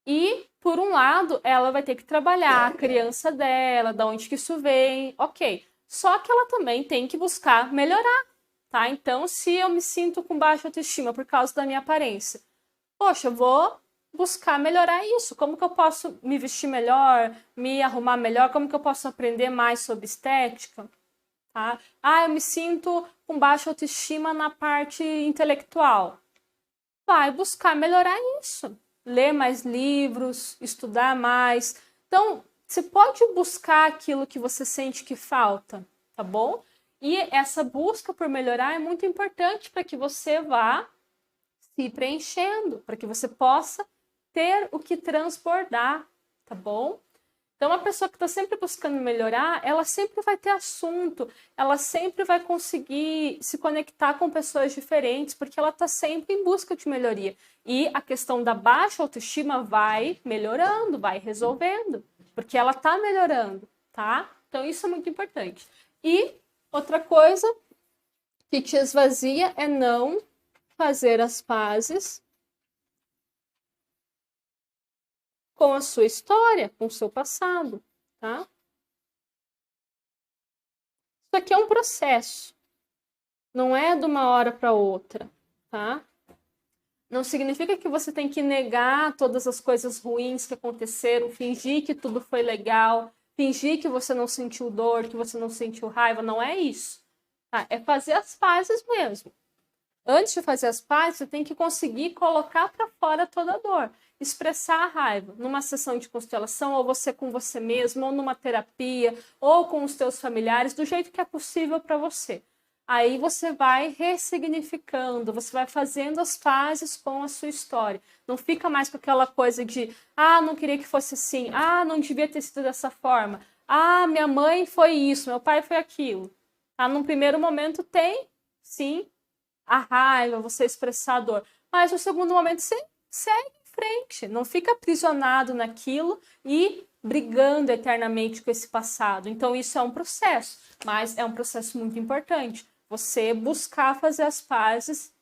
E, por um lado, ela vai ter que trabalhar a criança dela, de onde que isso vem, ok. Só que ela também tem que buscar melhorar, tá? Então, se eu me sinto com baixa autoestima por causa da minha aparência, poxa, eu vou buscar melhorar isso. Como que eu posso me vestir melhor, me arrumar melhor? Como que eu posso aprender mais sobre estética? Tá? Eu me sinto com baixa autoestima na parte intelectual. Vai buscar melhorar isso. Ler mais livros, estudar mais. Então, você pode buscar aquilo que você sente que falta, tá bom? E essa busca por melhorar é muito importante para que você vá se preenchendo, para que você possa ter o que transbordar, tá bom? Então, a pessoa que está sempre buscando melhorar, ela sempre vai ter assunto, ela sempre vai conseguir se conectar com pessoas diferentes, porque ela está sempre em busca de melhoria. E a questão da baixa autoestima vai melhorando, vai resolvendo, porque ela está melhorando, tá? Então, isso é muito importante. E outra coisa que te esvazia é não fazer as pazes com a sua história, com o seu passado, tá? Isso aqui é um processo, não é de uma hora para outra, tá? Não significa que você tem que negar todas as coisas ruins que aconteceram, fingir que tudo foi legal, fingir que você não sentiu dor, que você não sentiu raiva, não é isso, tá? É fazer as pazes mesmo. Antes de fazer as pazes, você tem que conseguir colocar para fora toda a dor, expressar a raiva numa sessão de constelação, ou você com você mesmo, ou numa terapia, ou com os teus familiares, do jeito que é possível para você. Aí você vai ressignificando, você vai fazendo as pazes com a sua história. Não fica mais com aquela coisa de, não queria que fosse assim, não devia ter sido dessa forma, minha mãe foi isso, meu pai foi aquilo. Num primeiro momento tem, sim, a raiva, você expressar a dor. Mas no segundo momento você segue em frente, não fica aprisionado naquilo e brigando eternamente com esse passado. Então isso é um processo, mas é um processo muito importante. Você buscar fazer as pazes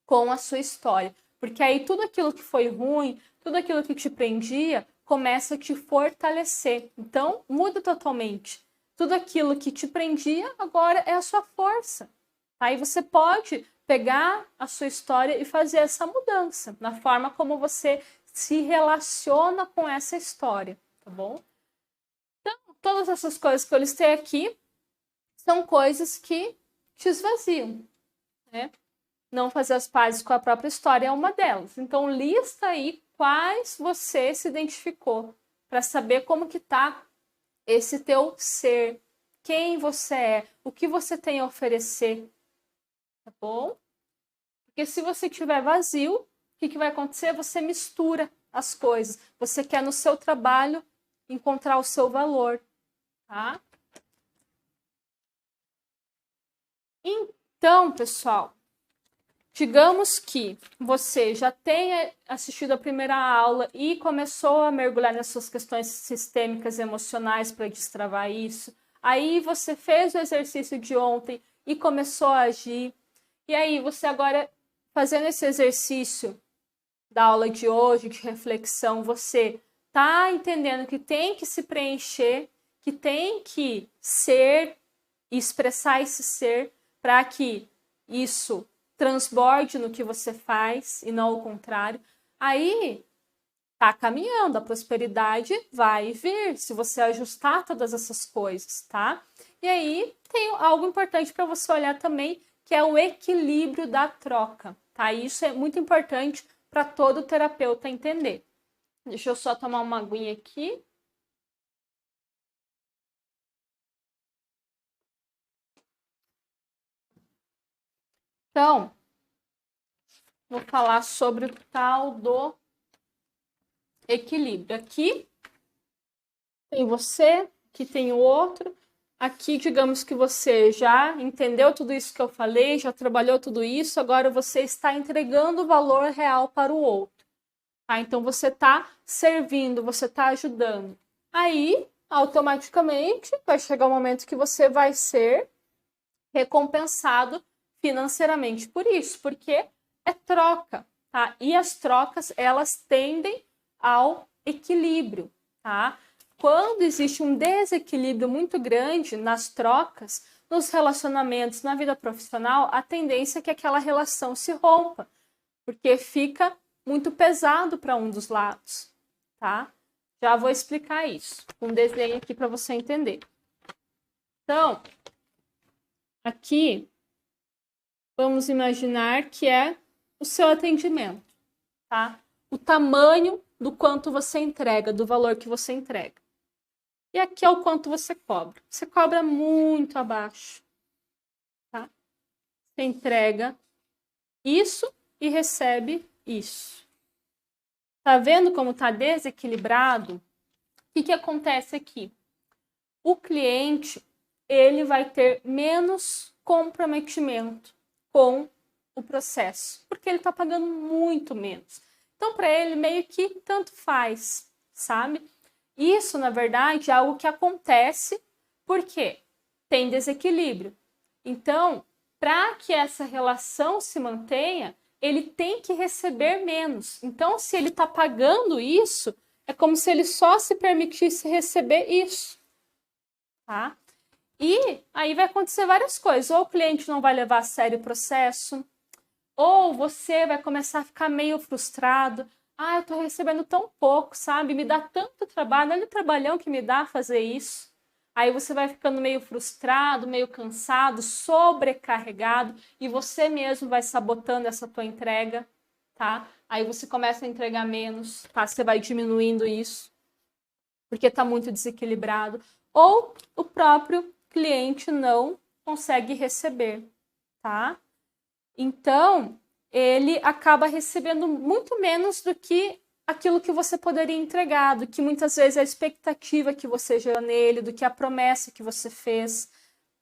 com a sua história. Porque aí tudo aquilo que foi ruim, tudo aquilo que te prendia, começa a te fortalecer. Então muda totalmente. Tudo aquilo que te prendia agora é a sua força. Aí você pode pegar a sua história e fazer essa mudança na forma como você se relaciona com essa história, tá bom? Então, todas essas coisas que eu listei aqui são coisas que te esvaziam, né? Não fazer as pazes com a própria história é uma delas. Então, lista aí quais você se identificou para saber como que tá esse teu ser, quem você é, o que você tem a oferecer, tá bom? Porque se você estiver vazio, o que vai acontecer? Você mistura as coisas. Você quer no seu trabalho encontrar o seu valor, tá? Então, pessoal, digamos que você já tenha assistido a primeira aula e começou a mergulhar nas suas questões sistêmicas e emocionais para destravar isso. Aí você fez o exercício de ontem e começou a agir. E aí você agora, fazendo esse exercício da aula de hoje, de reflexão, você tá entendendo que tem que se preencher, que tem que ser e expressar esse ser para que isso transborde no que você faz e não o contrário. Aí tá caminhando, a prosperidade vai vir se você ajustar todas essas coisas, tá? E aí tem algo importante para você olhar também, que é o equilíbrio da troca, tá? Isso é muito importante para todo terapeuta entender. Deixa eu só tomar uma aguinha aqui. Então, vou falar sobre o tal do equilíbrio. Aqui tem você, aqui tem o outro. Aqui, digamos que você já entendeu tudo isso que eu falei, já trabalhou tudo isso, agora você está entregando o valor real para o outro. tá? Então, você está servindo, você está ajudando. Aí, automaticamente, vai chegar um momento que você vai ser recompensado financeiramente por isso, porque é troca, tá? E as trocas, elas tendem ao equilíbrio, tá? Quando existe um desequilíbrio muito grande nas trocas, nos relacionamentos, na vida profissional, a tendência é que aquela relação se rompa, porque fica muito pesado para um dos lados, tá? Já vou explicar isso com um desenho aqui para você entender. Então, aqui, vamos imaginar que é o seu atendimento, tá? O tamanho do quanto você entrega, do valor que você entrega. E aqui é o quanto você cobra. Você cobra muito abaixo, tá? Você entrega isso e recebe isso. Tá vendo como tá desequilibrado? O que acontece aqui? O cliente, ele vai ter menos comprometimento com o processo, porque ele está pagando muito menos. Então, para ele, meio que tanto faz, sabe? Isso, na verdade, é algo que acontece porque tem desequilíbrio. Então, para que essa relação se mantenha, ele tem que receber menos. Então, se ele está pagando isso, é como se ele só se permitisse receber isso, tá? E aí vai acontecer várias coisas. Ou o cliente não vai levar a sério o processo, ou você vai começar a ficar meio frustrado. Ah, eu tô recebendo tão pouco, sabe? Me dá tanto trabalho, olha o trabalhão que me dá fazer isso. Aí você vai ficando meio frustrado, meio cansado, sobrecarregado, e você mesmo vai sabotando essa tua entrega, tá? Aí você começa a entregar menos, tá? Você vai diminuindo isso, porque tá muito desequilibrado. Ou o próprio cliente não consegue receber, tá? Então, ele acaba recebendo muito menos do que aquilo que você poderia entregar, do que muitas vezes a expectativa que você gerou nele, do que a promessa que você fez,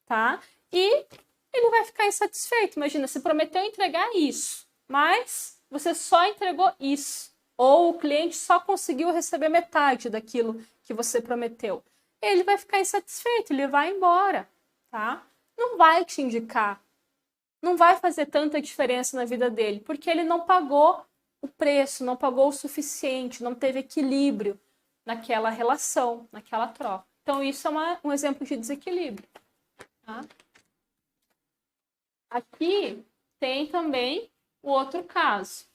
tá? E ele vai ficar insatisfeito. Imagina, você prometeu entregar isso, mas você só entregou isso. Ou o cliente só conseguiu receber metade daquilo que você prometeu. Ele vai ficar insatisfeito, ele vai embora, tá? Não vai te indicar. Não vai fazer tanta diferença na vida dele, porque ele não pagou o preço, não pagou o suficiente, não teve equilíbrio naquela relação, naquela troca. Então, isso é um exemplo de desequilíbrio. Tá? Aqui tem também o outro caso.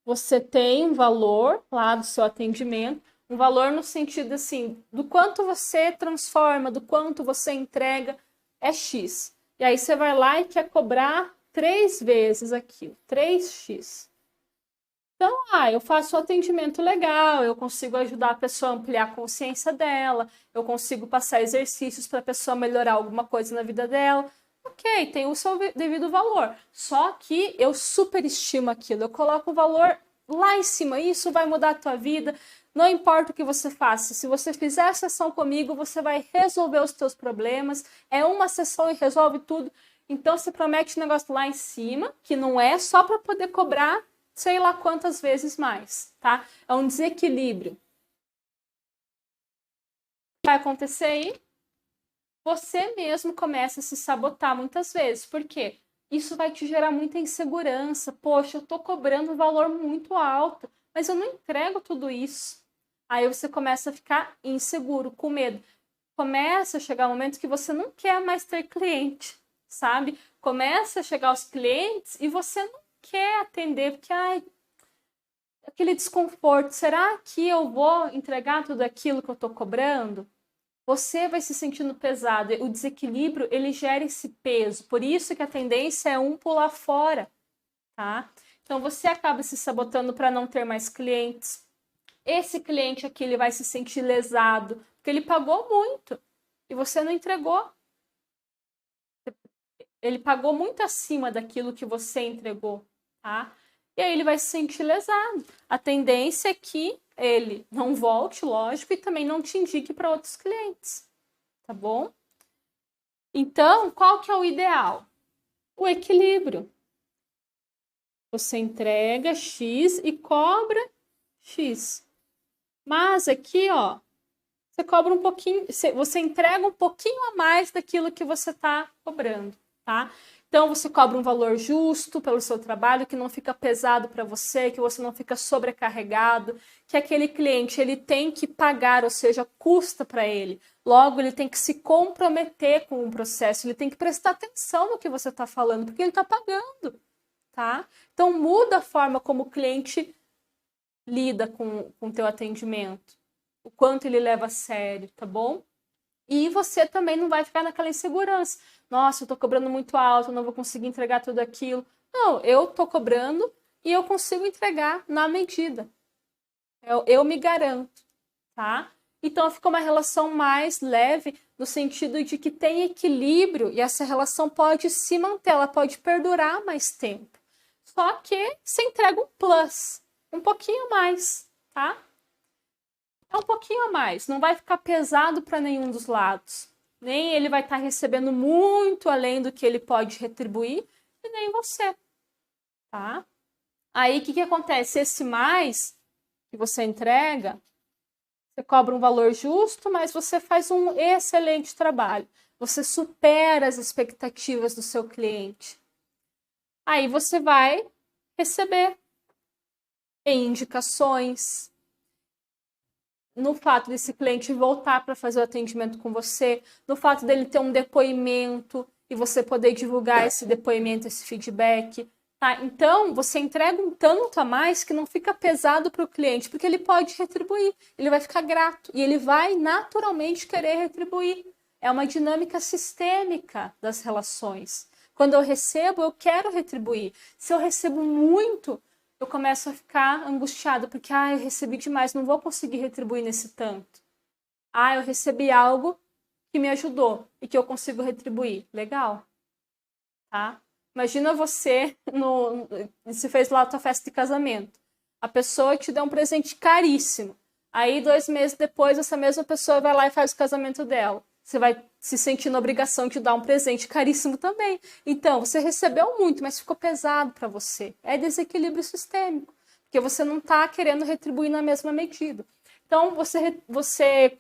Você tem um valor lá do seu atendimento, um valor no sentido assim, do quanto você transforma, do quanto você entrega, é X. E aí você vai lá e quer cobrar 3 vezes aquilo, 3x. Então, eu faço um atendimento legal, eu consigo ajudar a pessoa a ampliar a consciência dela, eu consigo passar exercícios para a pessoa melhorar alguma coisa na vida dela. Ok, tem o seu devido valor. Só que eu superestimo aquilo, eu coloco o valor lá em cima. Isso vai mudar a tua vida, não importa o que você faça. Se você fizer a sessão comigo, você vai resolver os teus problemas. É uma sessão e resolve tudo. Então, você promete um negócio lá em cima, que não é só para poder cobrar sei lá quantas vezes mais, tá? É um desequilíbrio. O que vai acontecer aí? Você mesmo começa a se sabotar muitas vezes. Por quê? Isso vai te gerar muita insegurança. Poxa, eu tô cobrando um valor muito alto, mas eu não entrego tudo isso. Aí você começa a ficar inseguro, com medo. Começa a chegar um momento que você não quer mais ter cliente, sabe? Começa a chegar os clientes e você não quer atender, porque aquele desconforto, será que eu vou entregar tudo aquilo que eu estou cobrando? Você vai se sentindo pesado, o desequilíbrio, ele gera esse peso, por isso que a tendência é um pular fora, tá? Então você acaba se sabotando para não ter mais clientes. Esse cliente aqui, ele vai se sentir lesado, porque ele pagou muito e você não entregou. Ele pagou muito acima daquilo que você entregou, tá? E aí ele vai se sentir lesado. A tendência é que ele não volte, lógico, e também não te indique para outros clientes, tá bom? Então, qual que é o ideal? O equilíbrio. Você entrega X e cobra X. Mas aqui, ó, você cobra um pouquinho, você entrega um pouquinho a mais daquilo que você está cobrando, tá? Então, você cobra um valor justo pelo seu trabalho, que não fica pesado para você, que você não fica sobrecarregado, que aquele cliente ele tem que pagar, ou seja, custa para ele. Logo, ele tem que se comprometer com o processo, ele tem que prestar atenção no que você está falando, porque ele está pagando, tá? Então, muda a forma como o cliente lida com o teu atendimento, o quanto ele leva a sério, tá bom? E você também não vai ficar naquela insegurança. Nossa, eu tô cobrando muito alto, eu não vou conseguir entregar tudo aquilo. Não, eu tô cobrando e eu consigo entregar na medida. Eu me garanto, tá? Então fica uma relação mais leve no sentido de que tem equilíbrio e essa relação pode se manter, ela pode perdurar mais tempo. Só que você entrega um plus, um pouquinho mais, tá? É um pouquinho a mais, não vai ficar pesado para nenhum dos lados. Nem ele vai estar recebendo muito além do que ele pode retribuir, e nem você, tá? Aí, o que acontece? Esse mais que você entrega, você cobra um valor justo, mas você faz um excelente trabalho. Você supera as expectativas do seu cliente. Aí você vai receber em indicações, no fato desse cliente voltar para fazer o atendimento com você, no fato dele ter um depoimento e você poder divulgar esse depoimento, esse feedback, tá? Então, você entrega um tanto a mais que não fica pesado para o cliente, porque ele pode retribuir, ele vai ficar grato e ele vai naturalmente querer retribuir. É uma dinâmica sistêmica das relações. Quando eu recebo, eu quero retribuir. Se eu recebo muito, eu começo a ficar angustiada, porque eu recebi demais, não vou conseguir retribuir nesse tanto. Eu recebi algo que me ajudou e que eu consigo retribuir. Legal. Tá? Imagina você, você fez lá a tua festa de casamento. A pessoa te deu um presente caríssimo. Aí, 2 meses depois, essa mesma pessoa vai lá e faz o casamento dela. Você vai se sentir na obrigação de dar um presente caríssimo também. Então, você recebeu muito, mas ficou pesado para você. É desequilíbrio sistêmico, porque você não está querendo retribuir na mesma medida. Então, você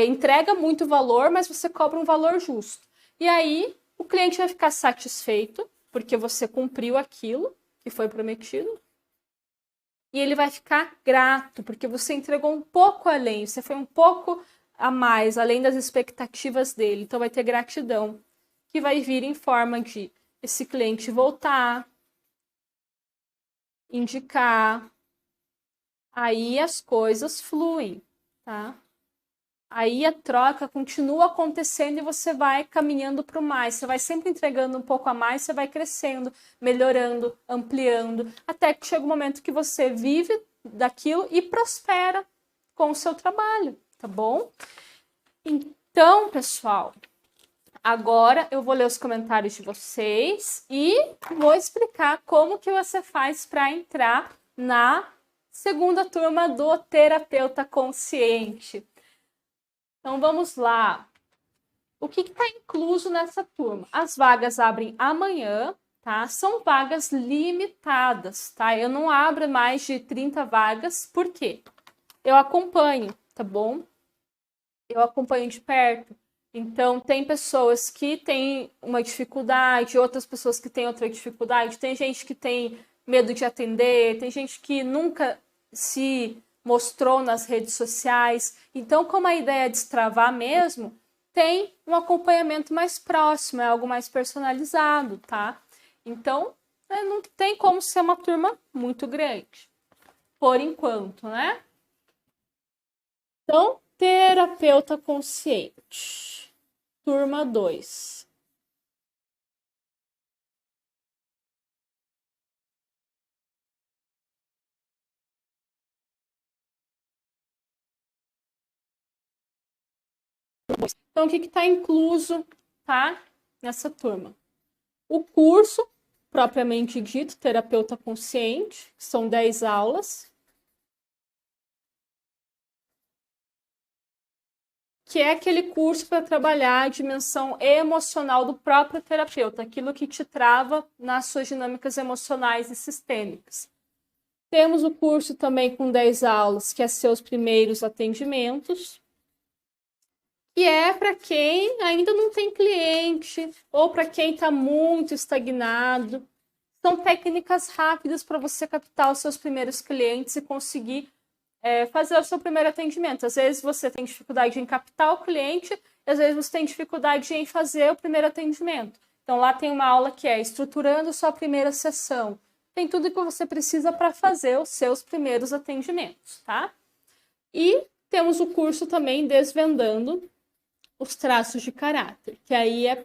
entrega muito valor, mas você cobra um valor justo. E aí, o cliente vai ficar satisfeito, porque você cumpriu aquilo que foi prometido. E ele vai ficar grato, porque você entregou um pouco além, você foi um pouco a mais, além das expectativas dele. Então vai ter gratidão, que vai vir em forma de esse cliente voltar, indicar. Aí as coisas fluem, tá? Aí a troca continua acontecendo e você vai caminhando para o mais. Você vai sempre entregando um pouco a mais, você vai crescendo, melhorando, ampliando, até que chega um momento que você vive daquilo e prospera com o seu trabalho, tá bom? Então, pessoal, agora eu vou ler os comentários de vocês e vou explicar como que você faz para entrar na segunda turma do Terapeuta Consciente. Então, vamos lá. O que está incluso nessa turma? As vagas abrem amanhã, tá? São vagas limitadas, tá? Eu não abro mais de 30 vagas, por quê? Eu acompanho, tá bom? Eu acompanho de perto. Então, tem pessoas que têm uma dificuldade, outras pessoas que têm outra dificuldade. Tem gente que tem medo de atender, tem gente que nunca se mostrou nas redes sociais. Então, como a ideia é destravar mesmo, tem um acompanhamento mais próximo, é algo mais personalizado, tá? Então, não tem como ser uma turma muito grande, por enquanto, né? Então, Terapeuta Consciente, turma 2. Então, o que está incluso, tá, nessa turma? O curso, propriamente dito, Terapeuta Consciente, são 10 aulas, que é aquele curso para trabalhar a dimensão emocional do próprio terapeuta, aquilo que te trava nas suas dinâmicas emocionais e sistêmicas. Temos o curso também com 10 aulas, que é seus primeiros atendimentos, que é para quem ainda não tem cliente ou para quem está muito estagnado. São técnicas rápidas para você captar os seus primeiros clientes e conseguir fazer o seu primeiro atendimento. Às vezes você tem dificuldade em captar o cliente, às vezes você tem dificuldade em fazer o primeiro atendimento. Então lá tem uma aula que é estruturando sua primeira sessão. Tem tudo que você precisa para fazer os seus primeiros atendimentos, tá? E temos o curso também Desvendando os Traços de Caráter, que aí é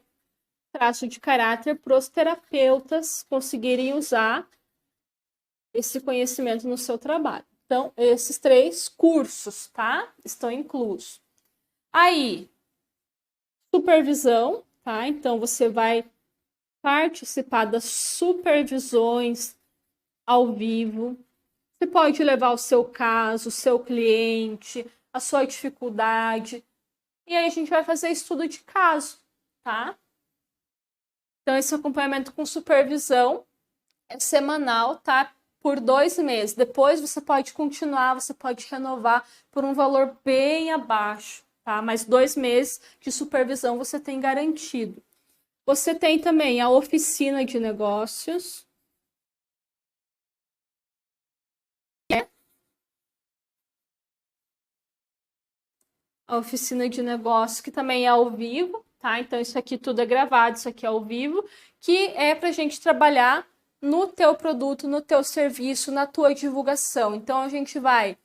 traço de caráter para os terapeutas conseguirem usar esse conhecimento no seu trabalho. Então, esses 3 cursos, tá? Estão inclusos. Aí, supervisão, tá? Então, você vai participar das supervisões ao vivo. Você pode levar o seu caso, o seu cliente, a sua dificuldade. E aí a gente vai fazer estudo de caso, tá? Então, esse acompanhamento com supervisão é semanal, tá? Por 2 meses. Depois você pode continuar, você pode renovar por um valor bem abaixo, tá? Mas 2 meses de supervisão você tem garantido. Você tem também a oficina de negócios. A oficina de negócios, que também é ao vivo, tá? Então, isso aqui tudo é gravado, isso aqui é ao vivo, que é para a gente trabalhar no teu produto, no teu serviço, na tua divulgação. Então, a gente vai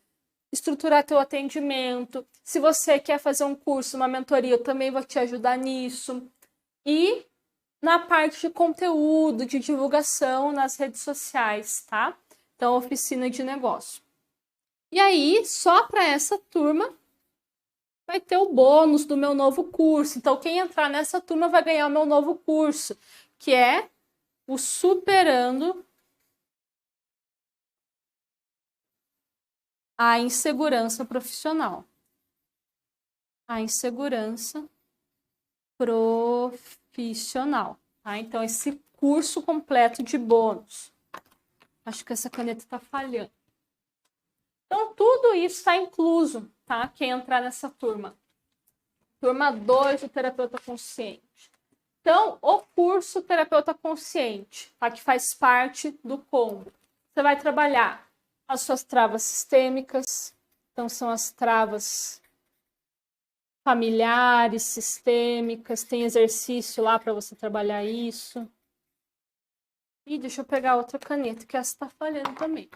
estruturar teu atendimento. Se você quer fazer um curso, uma mentoria, eu também vou te ajudar nisso. E na parte de conteúdo, de divulgação nas redes sociais, tá? Então, oficina de negócio. E aí, só para essa turma, vai ter o bônus do meu novo curso. Então, quem entrar nessa turma vai ganhar o meu novo curso, que é o Superando a Insegurança Profissional. A insegurança profissional. Tá? Então, esse curso completo de bônus. Acho que essa caneta está falhando. Então, tudo isso está incluso, tá? Quem entrar nessa turma. Turma 2 do Terapeuta Consciente. Então, o curso Terapeuta Consciente, tá? Que faz parte do combo. Você vai trabalhar as suas travas sistêmicas. Então, são as travas familiares, sistêmicas. Tem exercício lá para você trabalhar isso. E deixa eu pegar outra caneta, que essa está falhando também.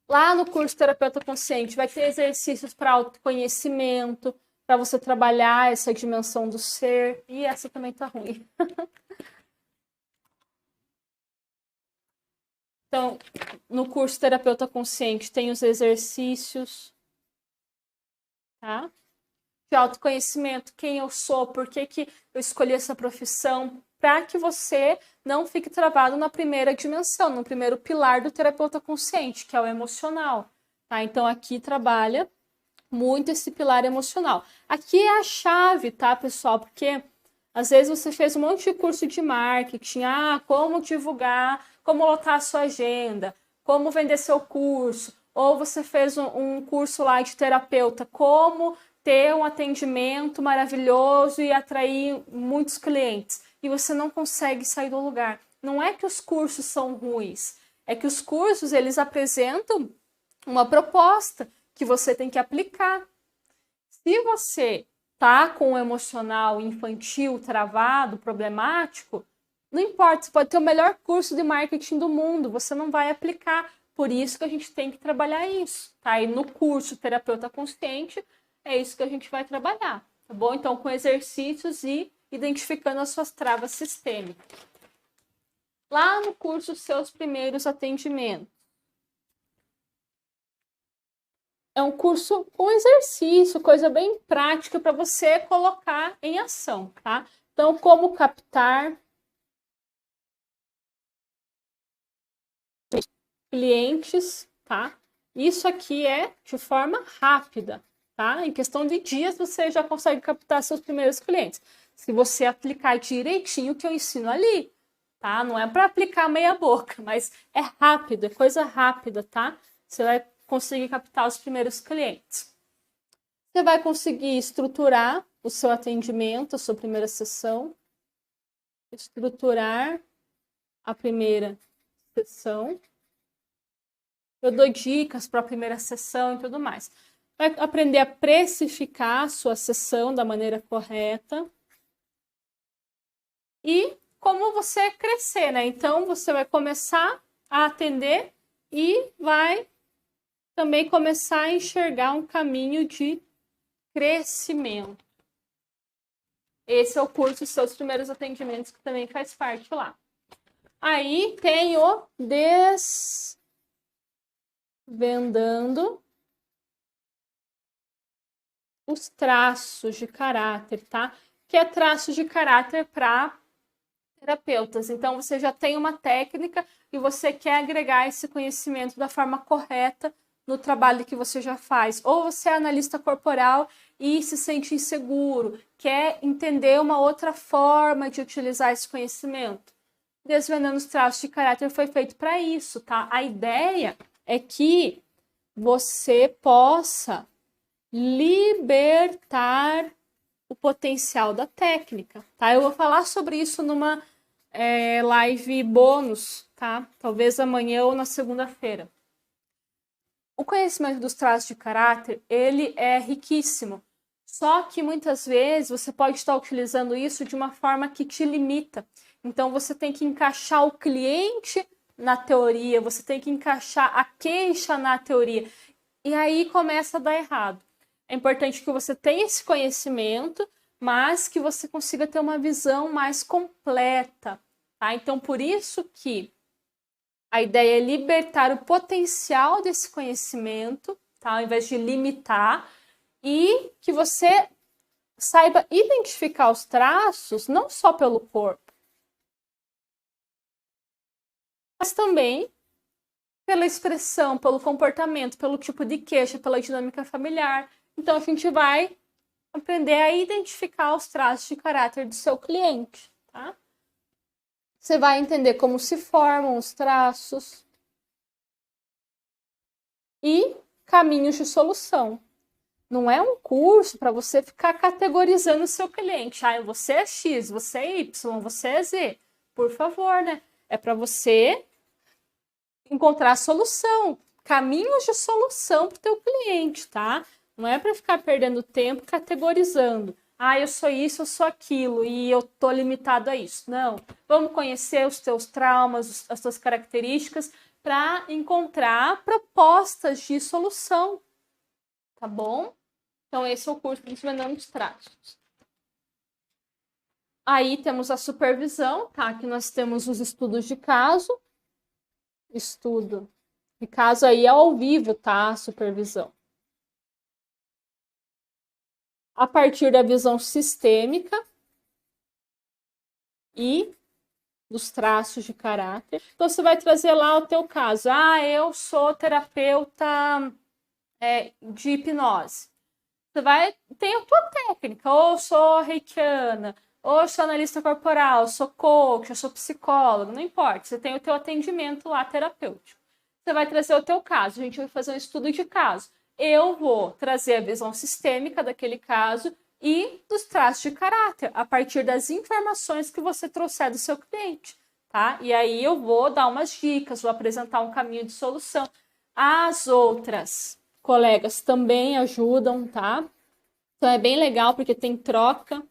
Lá no curso Terapeuta Consciente vai ter exercícios para autoconhecimento, para você trabalhar essa dimensão do ser. E essa também tá ruim. Então, no curso Terapeuta Consciente tem os exercícios, tá? De autoconhecimento, quem eu sou, por que eu escolhi essa profissão, para que você não fique travado na primeira dimensão, no primeiro pilar do terapeuta consciente, que é o emocional, tá? Então, aqui trabalha muito esse pilar emocional. Aqui é a chave, tá, pessoal? Porque às vezes você fez um monte de curso de marketing, como divulgar, como lotar a sua agenda, como vender seu curso, ou você fez um curso lá de terapeuta, como ter um atendimento maravilhoso e atrair muitos clientes. E você não consegue sair do lugar. Não é que os cursos são ruins, é que os cursos eles apresentam uma proposta que você tem que aplicar. Se você tá com o emocional infantil travado, problemático, não importa, você pode ter o melhor curso de marketing do mundo, você não vai aplicar. Por isso que a gente tem que trabalhar isso, tá? E no curso Terapeuta Consciente, é isso que a gente vai trabalhar, tá bom? Então, com exercícios e identificando as suas travas sistêmicas. Lá no curso Seus Primeiros Atendimentos. É um curso com exercício, coisa bem prática para você colocar em ação, tá? Então, como captar clientes, tá? Isso aqui é de forma rápida, tá? Em questão de dias você já consegue captar seus primeiros clientes. Se você aplicar direitinho o que eu ensino ali, tá? Não é para aplicar meia boca, mas é rápido, é coisa rápida, tá? Você vai conseguir captar os primeiros clientes. Você vai conseguir estruturar o seu atendimento, a sua primeira sessão, estruturar a primeira sessão. Eu dou dicas para a primeira sessão e tudo mais. Vai aprender a precificar a sua sessão da maneira correta. E como você crescer, né? Então, você vai começar a atender e vai também começar a enxergar um caminho de crescimento. Esse é o curso Seus Primeiros Atendimentos, que também faz parte lá. Aí tem o Desvendando os traços de caráter, tá? Que é traços de caráter para terapeutas. Então, você já tem uma técnica e você quer agregar esse conhecimento da forma correta no trabalho que você já faz. Ou você é analista corporal e se sente inseguro, quer entender uma outra forma de utilizar esse conhecimento. Desvendando os traços de caráter foi feito para isso, tá? A ideia é que você possa libertar o potencial da técnica, tá? Eu vou falar sobre isso numa live bônus, tá? Talvez amanhã ou na segunda-feira. O conhecimento dos traços de caráter, ele é riquíssimo. Só que muitas vezes você pode estar utilizando isso de uma forma que te limita. Então você tem que encaixar o cliente na teoria, você tem que encaixar a queixa na teoria. E aí começa a dar errado. É importante que você tenha esse conhecimento, mas que você consiga ter uma visão mais completa, tá? Então, por isso que a ideia é libertar o potencial desse conhecimento, tá? Ao invés de limitar, e que você saiba identificar os traços, não só pelo corpo, mas também pela expressão, pelo comportamento, pelo tipo de queixa, pela dinâmica familiar. Então, a gente vai aprender a identificar os traços de caráter do seu cliente, tá? Você vai entender como se formam os traços e caminhos de solução. Não é um curso para você ficar categorizando o seu cliente. Ah, você é X, você é Y, você é Z. Por favor, né? É para você encontrar a solução, caminhos de solução para o teu cliente, tá? Não é para ficar perdendo tempo categorizando. Ah, eu sou isso, eu sou aquilo e eu tô limitado a isso. Não. Vamos conhecer os teus traumas, as tuas características para encontrar propostas de solução. Tá bom? Então, esse é o curso Desvendando os Traços. Aí temos a supervisão, tá? Aqui nós temos os estudos de caso. Estudo de caso aí é ao vivo, tá? A supervisão. A partir da visão sistêmica e dos traços de caráter. Então, você vai trazer lá o teu caso. Ah, eu sou terapeuta de hipnose. Você vai ter a tua técnica. Ou sou reikiana, ou sou analista corporal, sou coach, eu sou psicólogo, não importa. Você tem o teu atendimento lá terapêutico. Você vai trazer o teu caso. A gente vai fazer um estudo de caso. Eu vou trazer a visão sistêmica daquele caso e dos traços de caráter, a partir das informações que você trouxer do seu cliente, tá? E aí eu vou dar umas dicas, vou apresentar um caminho de solução. As outras colegas também ajudam, tá? Então é bem legal porque tem troca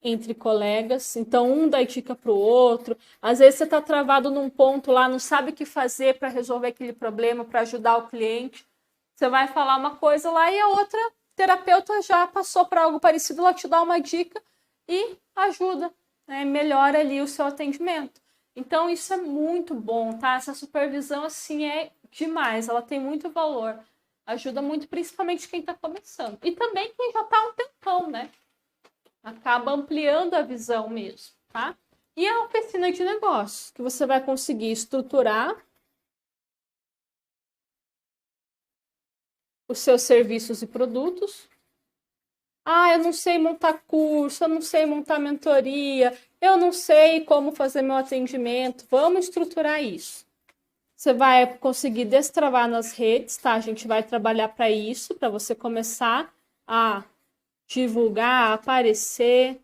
entre colegas, então um dá dica para o outro. Às vezes você está travado num ponto lá, não sabe o que fazer para resolver aquele problema, para ajudar o cliente. Você vai falar uma coisa lá e a outra terapeuta já passou por algo parecido, ela te dá uma dica e ajuda, né? Melhora ali o seu atendimento. Então isso é muito bom, tá? Essa supervisão assim é demais, ela tem muito valor. Ajuda muito, principalmente quem está começando. E também quem já está há um tempão, né? Acaba ampliando a visão mesmo, tá? E a oficina de negócios, que você vai conseguir estruturar os seus serviços e produtos, Ah, eu não sei montar curso, eu não sei montar mentoria, eu não sei como fazer meu atendimento. Vamos estruturar isso. Você vai conseguir destravar nas redes, tá? A gente vai trabalhar para isso, para você começar a divulgar, a aparecer.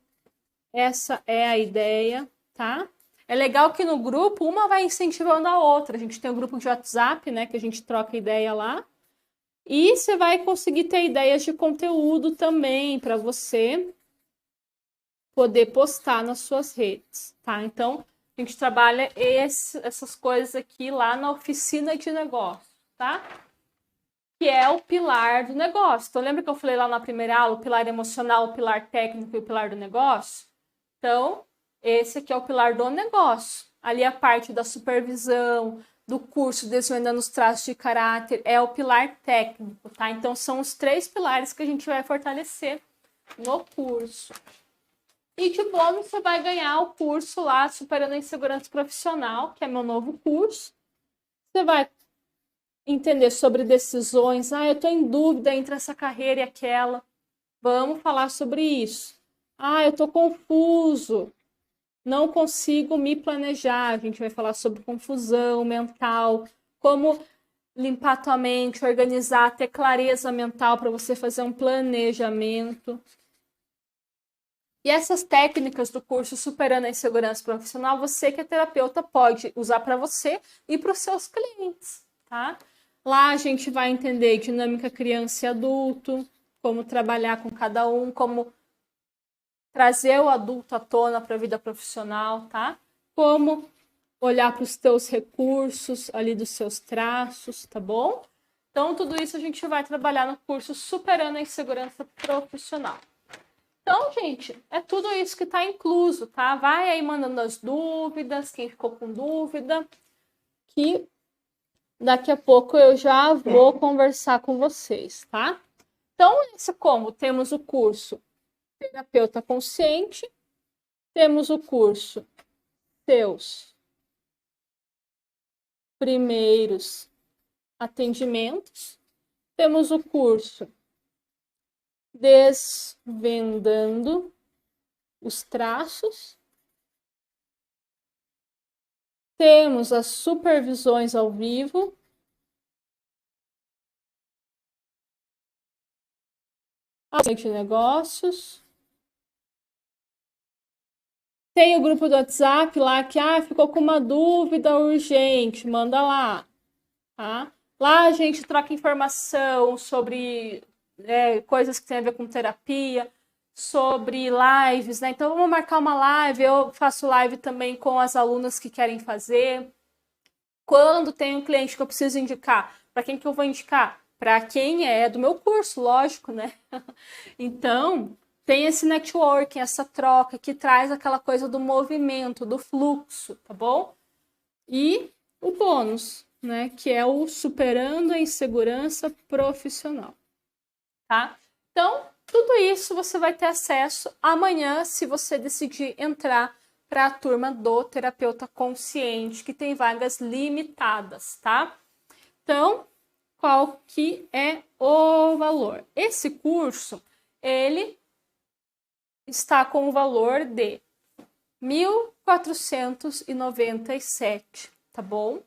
Essa é a ideia, tá? É legal que no grupo uma vai incentivando a outra. A gente tem um grupo de WhatsApp, né, que a gente troca ideia lá. E você vai conseguir ter ideias de conteúdo também para você poder postar nas suas redes, tá? Então, a gente trabalha essas coisas aqui lá na oficina de negócio, tá? Que é o pilar do negócio. Então, lembra que eu falei lá na primeira aula, o pilar emocional, o pilar técnico e o pilar do negócio? Então, esse aqui é o pilar do negócio. Ali a parte da supervisão, do curso Desvendando os Traços de Caráter, é o pilar técnico, tá? Então, são os 3 pilares que a gente vai fortalecer no curso. E de bônus, você vai ganhar o curso lá, Superando a Insegurança Profissional, que é meu novo curso. Você vai entender sobre decisões. Ah, eu estou em dúvida entre essa carreira e aquela. Vamos falar sobre isso. Ah, eu estou confuso. Não consigo me planejar. A gente vai falar sobre confusão mental, como limpar a tua mente, organizar, ter clareza mental para você fazer um planejamento. E essas técnicas do curso Superando a Insegurança Profissional, você que é terapeuta pode usar para você e para os seus clientes, tá? Lá a gente vai entender dinâmica criança e adulto, como trabalhar com cada um, como trazer o adulto à tona para a vida profissional, tá? Como olhar para os teus recursos ali dos seus traços, tá bom? Então, tudo isso a gente vai trabalhar no curso Superando a Insegurança Profissional. Então, gente, é tudo isso que está incluso, tá? Vai aí mandando as dúvidas, quem ficou com dúvida, que daqui a pouco eu já vou conversar com vocês, tá? Então, esse como? Temos o curso Terapeuta Consciente, temos o curso Seus Primeiros Atendimentos, temos o curso Desvendando os Traços, temos as supervisões ao vivo, de negócios. Tem o grupo do WhatsApp lá que ficou com uma dúvida urgente, manda lá, tá? Lá a gente troca informação sobre coisas que tem a ver com terapia, sobre lives, né? Então vamos marcar uma live, eu faço live também com as alunas que querem fazer. Quando tem um cliente que eu preciso indicar, para quem que eu vou indicar? Para quem é do meu curso, lógico, né? Então, tem esse networking, essa troca que traz aquela coisa do movimento, do fluxo, tá bom? E o bônus, né? Que é o Superando a Insegurança Profissional, tá? Então, tudo isso você vai ter acesso amanhã, se você decidir entrar para a turma do Terapeuta Consciente, que tem vagas limitadas, tá? Então, qual que é o valor? Esse curso, ele está com o valor de R$ 1.497, tá bom?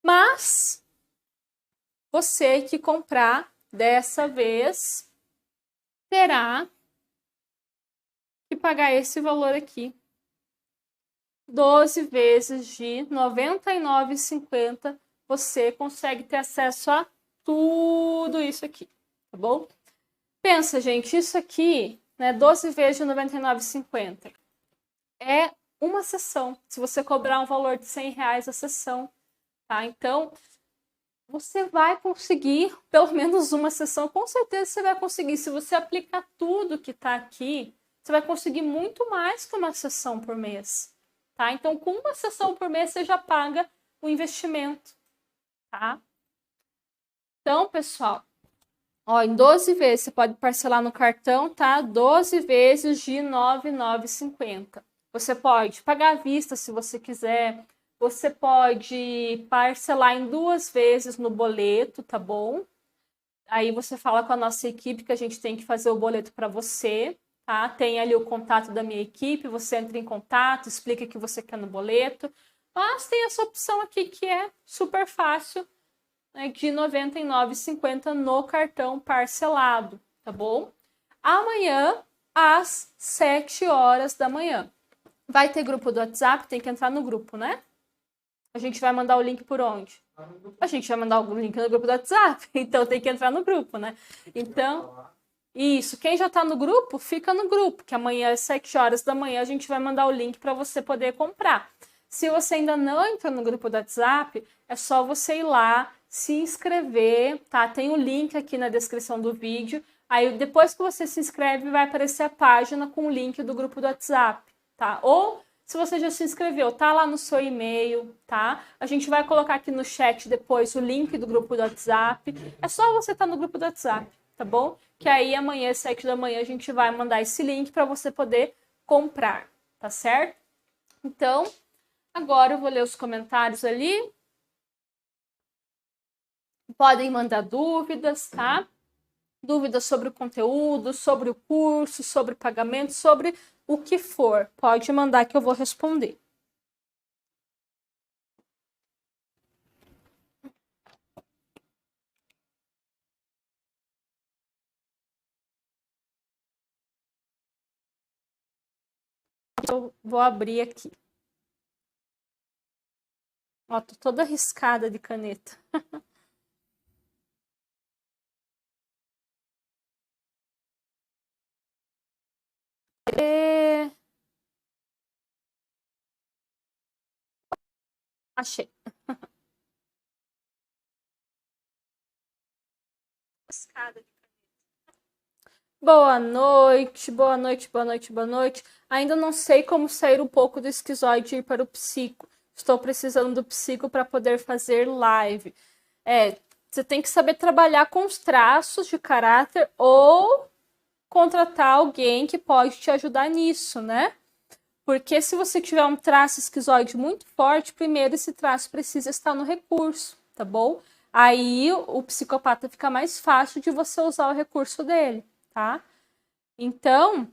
Mas você que comprar dessa vez terá que pagar esse valor aqui. 12 vezes de R$ 99,50, você consegue ter acesso a tudo isso aqui, tá bom? Pensa, gente, isso aqui, né, 12 vezes de R$ 99,50 é uma sessão. Se você cobrar um valor de R$ 100 a sessão, tá? Então, você vai conseguir pelo menos uma sessão. Com certeza você vai conseguir. Se você aplicar tudo que tá aqui, você vai conseguir muito mais que uma sessão por mês, tá? Então, com uma sessão por mês, você já paga o investimento, tá? Então, pessoal, em 12 vezes, você pode parcelar no cartão, tá? 12 vezes de R$ 9,950. Você pode pagar à vista se você quiser. Você pode parcelar em 2 vezes no boleto, tá bom? Aí você fala com a nossa equipe que a gente tem que fazer o boleto para você, tá? Tem ali o contato da minha equipe, você entra em contato, explica o que você quer no boleto. Mas tem essa opção aqui que é super fácil, né, de R$ 99,50 no cartão parcelado, tá bom? Amanhã, às 7 horas da manhã. Vai ter grupo do WhatsApp, tem que entrar no grupo, né? A gente vai mandar o link por onde? A gente vai mandar o link no grupo do WhatsApp, então tem que entrar no grupo, né? Então, isso. Quem já tá no grupo, fica no grupo, que amanhã às 7 horas da manhã a gente vai mandar o link para você poder comprar. Se você ainda não entrou no grupo do WhatsApp, é só você ir lá, se inscrever, tá? Tem o link aqui na descrição do vídeo. Aí depois que você se inscreve, vai aparecer a página com o link do grupo do WhatsApp, tá? Ou se você já se inscreveu, tá lá no seu e-mail, tá? A gente vai colocar aqui no chat depois o link do grupo do WhatsApp. É só você estar no grupo do WhatsApp, tá bom? Que aí amanhã às 7 da manhã a gente vai mandar esse link para você poder comprar, tá certo? Então, agora eu vou ler os comentários ali. Podem mandar dúvidas, tá? Dúvidas sobre o conteúdo, sobre o curso, sobre o pagamento, sobre o que for. Pode mandar que eu vou responder. Eu vou abrir aqui. Ó, tô toda riscada de caneta. Achei. Riscada de Boa noite, boa noite, boa noite, boa noite. Ainda não sei como sair um pouco do esquizoide e ir para o psico. Estou precisando do psico para poder fazer live. Você tem que saber trabalhar com os traços de caráter ou contratar alguém que pode te ajudar nisso, né? Porque se você tiver um traço esquizoide muito forte, primeiro esse traço precisa estar no recurso, tá bom? Aí o psicopata fica mais fácil de você usar o recurso dele, tá? Então,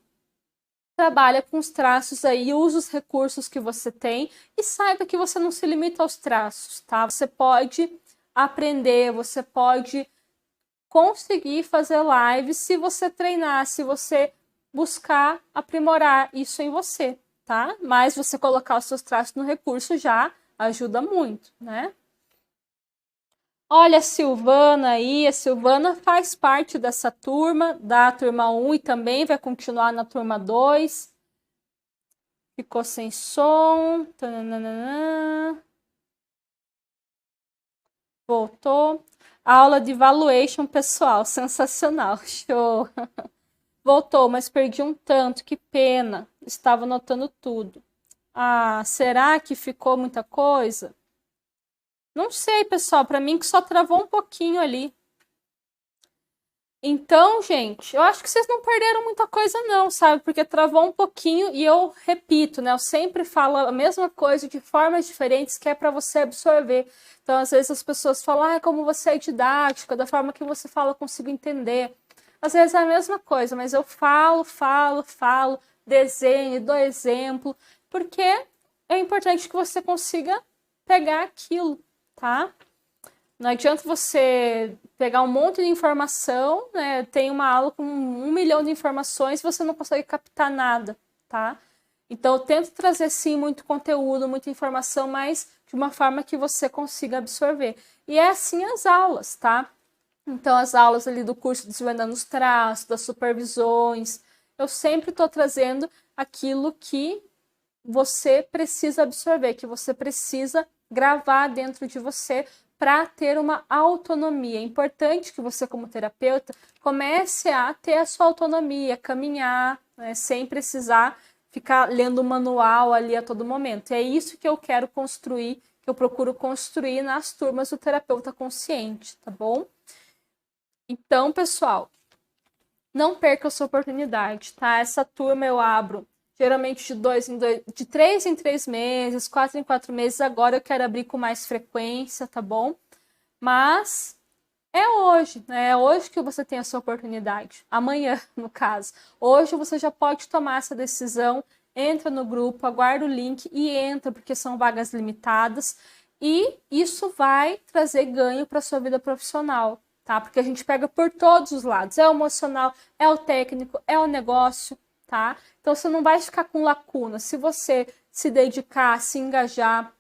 trabalha com os traços aí, usa os recursos que você tem e saiba que você não se limita aos traços, tá? Você pode aprender, você pode conseguir fazer live se você treinar, se você buscar aprimorar isso em você, tá? Mas você colocar os seus traços no recurso já ajuda muito, né? Olha a Silvana aí, a Silvana faz parte dessa turma, da turma 1 e também vai continuar na turma 2. Ficou sem som. Tananana. Voltou. Aula de valuation pessoal, sensacional, show. Voltou, mas perdi um tanto, que pena. Estava anotando tudo. Ah, será que ficou muita coisa? Não sei, pessoal, para mim que só travou um pouquinho ali. Então, gente, eu acho que vocês não perderam muita coisa não, sabe? Porque travou um pouquinho e eu repito, né? Eu sempre falo a mesma coisa de formas diferentes que é para você absorver. Então, às vezes as pessoas falam, ah, como você é didática, da forma que você fala eu consigo entender. Às vezes é a mesma coisa, mas eu falo, desenho, dou exemplo, porque é importante que você consiga pegar aquilo, tá? Não adianta você pegar um monte de informação, né? Tem uma aula com 1 milhão de informações e você não consegue captar nada, tá? Então, eu tento trazer, sim, muito conteúdo, muita informação, mas de uma forma que você consiga absorver. E é assim as aulas, tá? Então, as aulas ali do curso Desvendando os Traços, das supervisões, eu sempre estou trazendo aquilo que você precisa absorver, que você precisa gravar dentro de você para ter uma autonomia. É importante que você, como terapeuta, comece a ter a sua autonomia, caminhar, né, sem precisar ficar lendo o manual ali a todo momento. É isso que eu quero construir, que eu procuro construir nas turmas do terapeuta consciente, tá bom? Então, pessoal, não perca a sua oportunidade, tá? Essa turma eu abro geralmente de 3 em 3 meses, 4 em 4 meses. Agora eu quero abrir com mais frequência, tá bom? Mas é hoje, né? É hoje que você tem essa oportunidade. Amanhã, no caso. Hoje você já pode tomar essa decisão, entra no grupo, aguarda o link e entra, porque são vagas limitadas. E isso vai trazer ganho para sua vida profissional, tá? Porque a gente pega por todos os lados. É o emocional, é o técnico, é o negócio, tá? Então você não vai ficar com lacuna. Se você se dedicar, se engajar,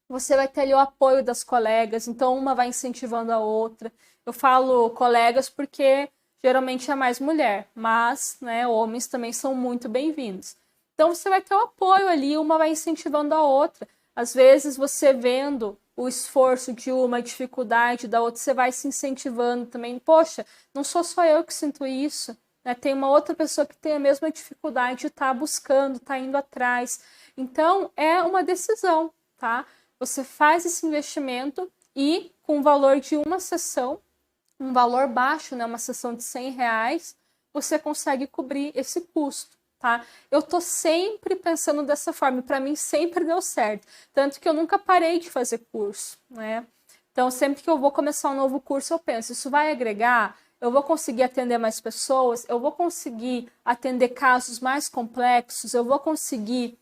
você vai ter ali o apoio das colegas, então uma vai incentivando a outra. Eu falo colegas porque geralmente é mais mulher, mas, né, homens também são muito bem-vindos. Então você vai ter o apoio ali, uma vai incentivando a outra. Às vezes você vendo o esforço de uma, a dificuldade da outra, você vai se incentivando também. Poxa, não sou só eu que sinto isso, né? Tem uma outra pessoa que tem a mesma dificuldade, está buscando, está indo atrás. Então é uma decisão, tá? Você faz esse investimento e com o valor de uma sessão, um valor baixo, né, uma sessão de R$ 100, você consegue cobrir esse custo, tá? Eu tô sempre pensando dessa forma, e para mim sempre deu certo, tanto que eu nunca parei de fazer curso, né? Então, sempre que eu vou começar um novo curso, eu penso, isso vai agregar? Eu vou conseguir atender mais pessoas? Eu vou conseguir atender casos mais complexos? Eu vou conseguir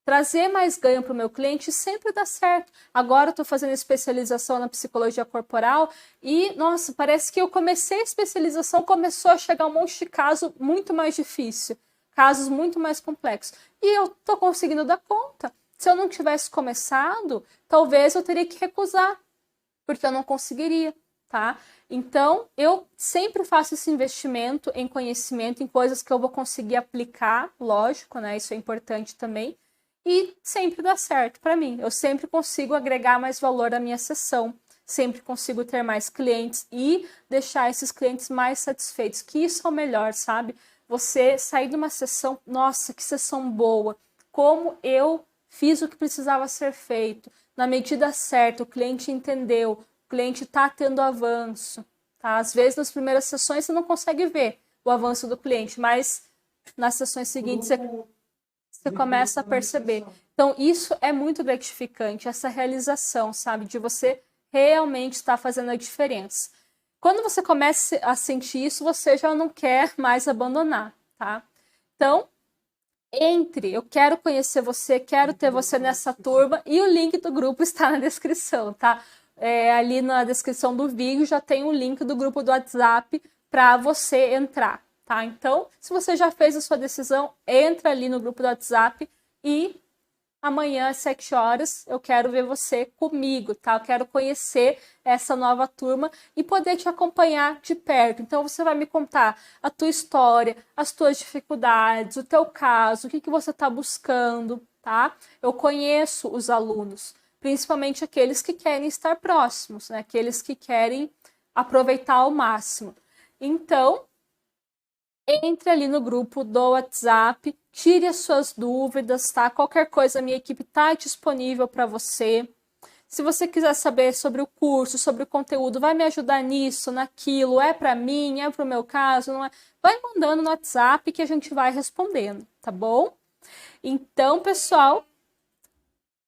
trazer mais ganho para o meu cliente? Sempre dá certo. Agora eu estou fazendo especialização na psicologia corporal e, nossa, parece que eu comecei a especialização, começou a chegar um monte de caso muito mais difícil, casos muito mais complexos. E eu estou conseguindo dar conta. Se eu não tivesse começado, talvez eu teria que recusar, porque eu não conseguiria, tá? Então, eu sempre faço esse investimento em conhecimento, em coisas que eu vou conseguir aplicar, lógico, né? Isso é importante também. E sempre dá certo para mim. Eu sempre consigo agregar mais valor à minha sessão, sempre consigo ter mais clientes e deixar esses clientes mais satisfeitos, que isso é o melhor, sabe? Você sair de uma sessão, nossa, que sessão boa, como eu fiz o que precisava ser feito, na medida certa, o cliente entendeu, o cliente está tendo avanço, tá? Às vezes nas primeiras sessões você não consegue ver o avanço do cliente, mas nas sessões seguintes você começa a perceber. Então, isso é muito gratificante, essa realização, sabe? De você realmente estar fazendo a diferença. Quando você começa a sentir isso, você já não quer mais abandonar, tá? Então, entre, eu quero conhecer você, quero ter você nessa turma, e o link do grupo está na descrição, tá? Ali na descrição do vídeo já tem o link do grupo do WhatsApp para você entrar. Tá? Então, se você já fez a sua decisão, entra ali no grupo do WhatsApp e amanhã às 7 horas eu quero ver você comigo, tá? Eu quero conhecer essa nova turma e poder te acompanhar de perto. Então, você vai me contar a tua história, as tuas dificuldades, o teu caso, o que você está buscando, tá? Eu conheço os alunos, principalmente aqueles que querem estar próximos, né? Aqueles que querem aproveitar ao máximo. Então, entre ali no grupo do WhatsApp, tire as suas dúvidas, tá? Qualquer coisa, a minha equipe está disponível para você. Se você quiser saber sobre o curso, sobre o conteúdo, vai me ajudar nisso, naquilo, é para mim, é para o meu caso, não é? Vai mandando no WhatsApp que a gente vai respondendo, tá bom? Então, pessoal,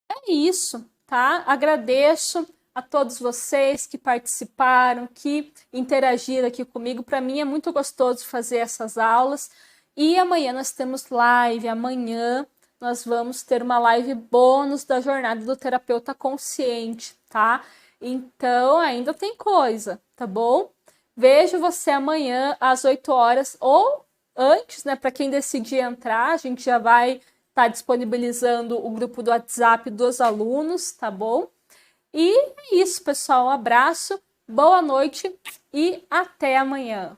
é isso, tá? Agradeço a todos vocês que participaram, que interagiram aqui comigo. Para mim é muito gostoso fazer essas aulas. E amanhã nós temos live. Amanhã nós vamos ter uma live bônus da jornada do terapeuta consciente, tá? Então ainda tem coisa, tá bom? Vejo você amanhã às 8 horas ou antes, né? Para quem decidir entrar, a gente já vai estar disponibilizando o grupo do WhatsApp dos alunos, tá bom? E é isso, pessoal. Um abraço, boa noite e até amanhã.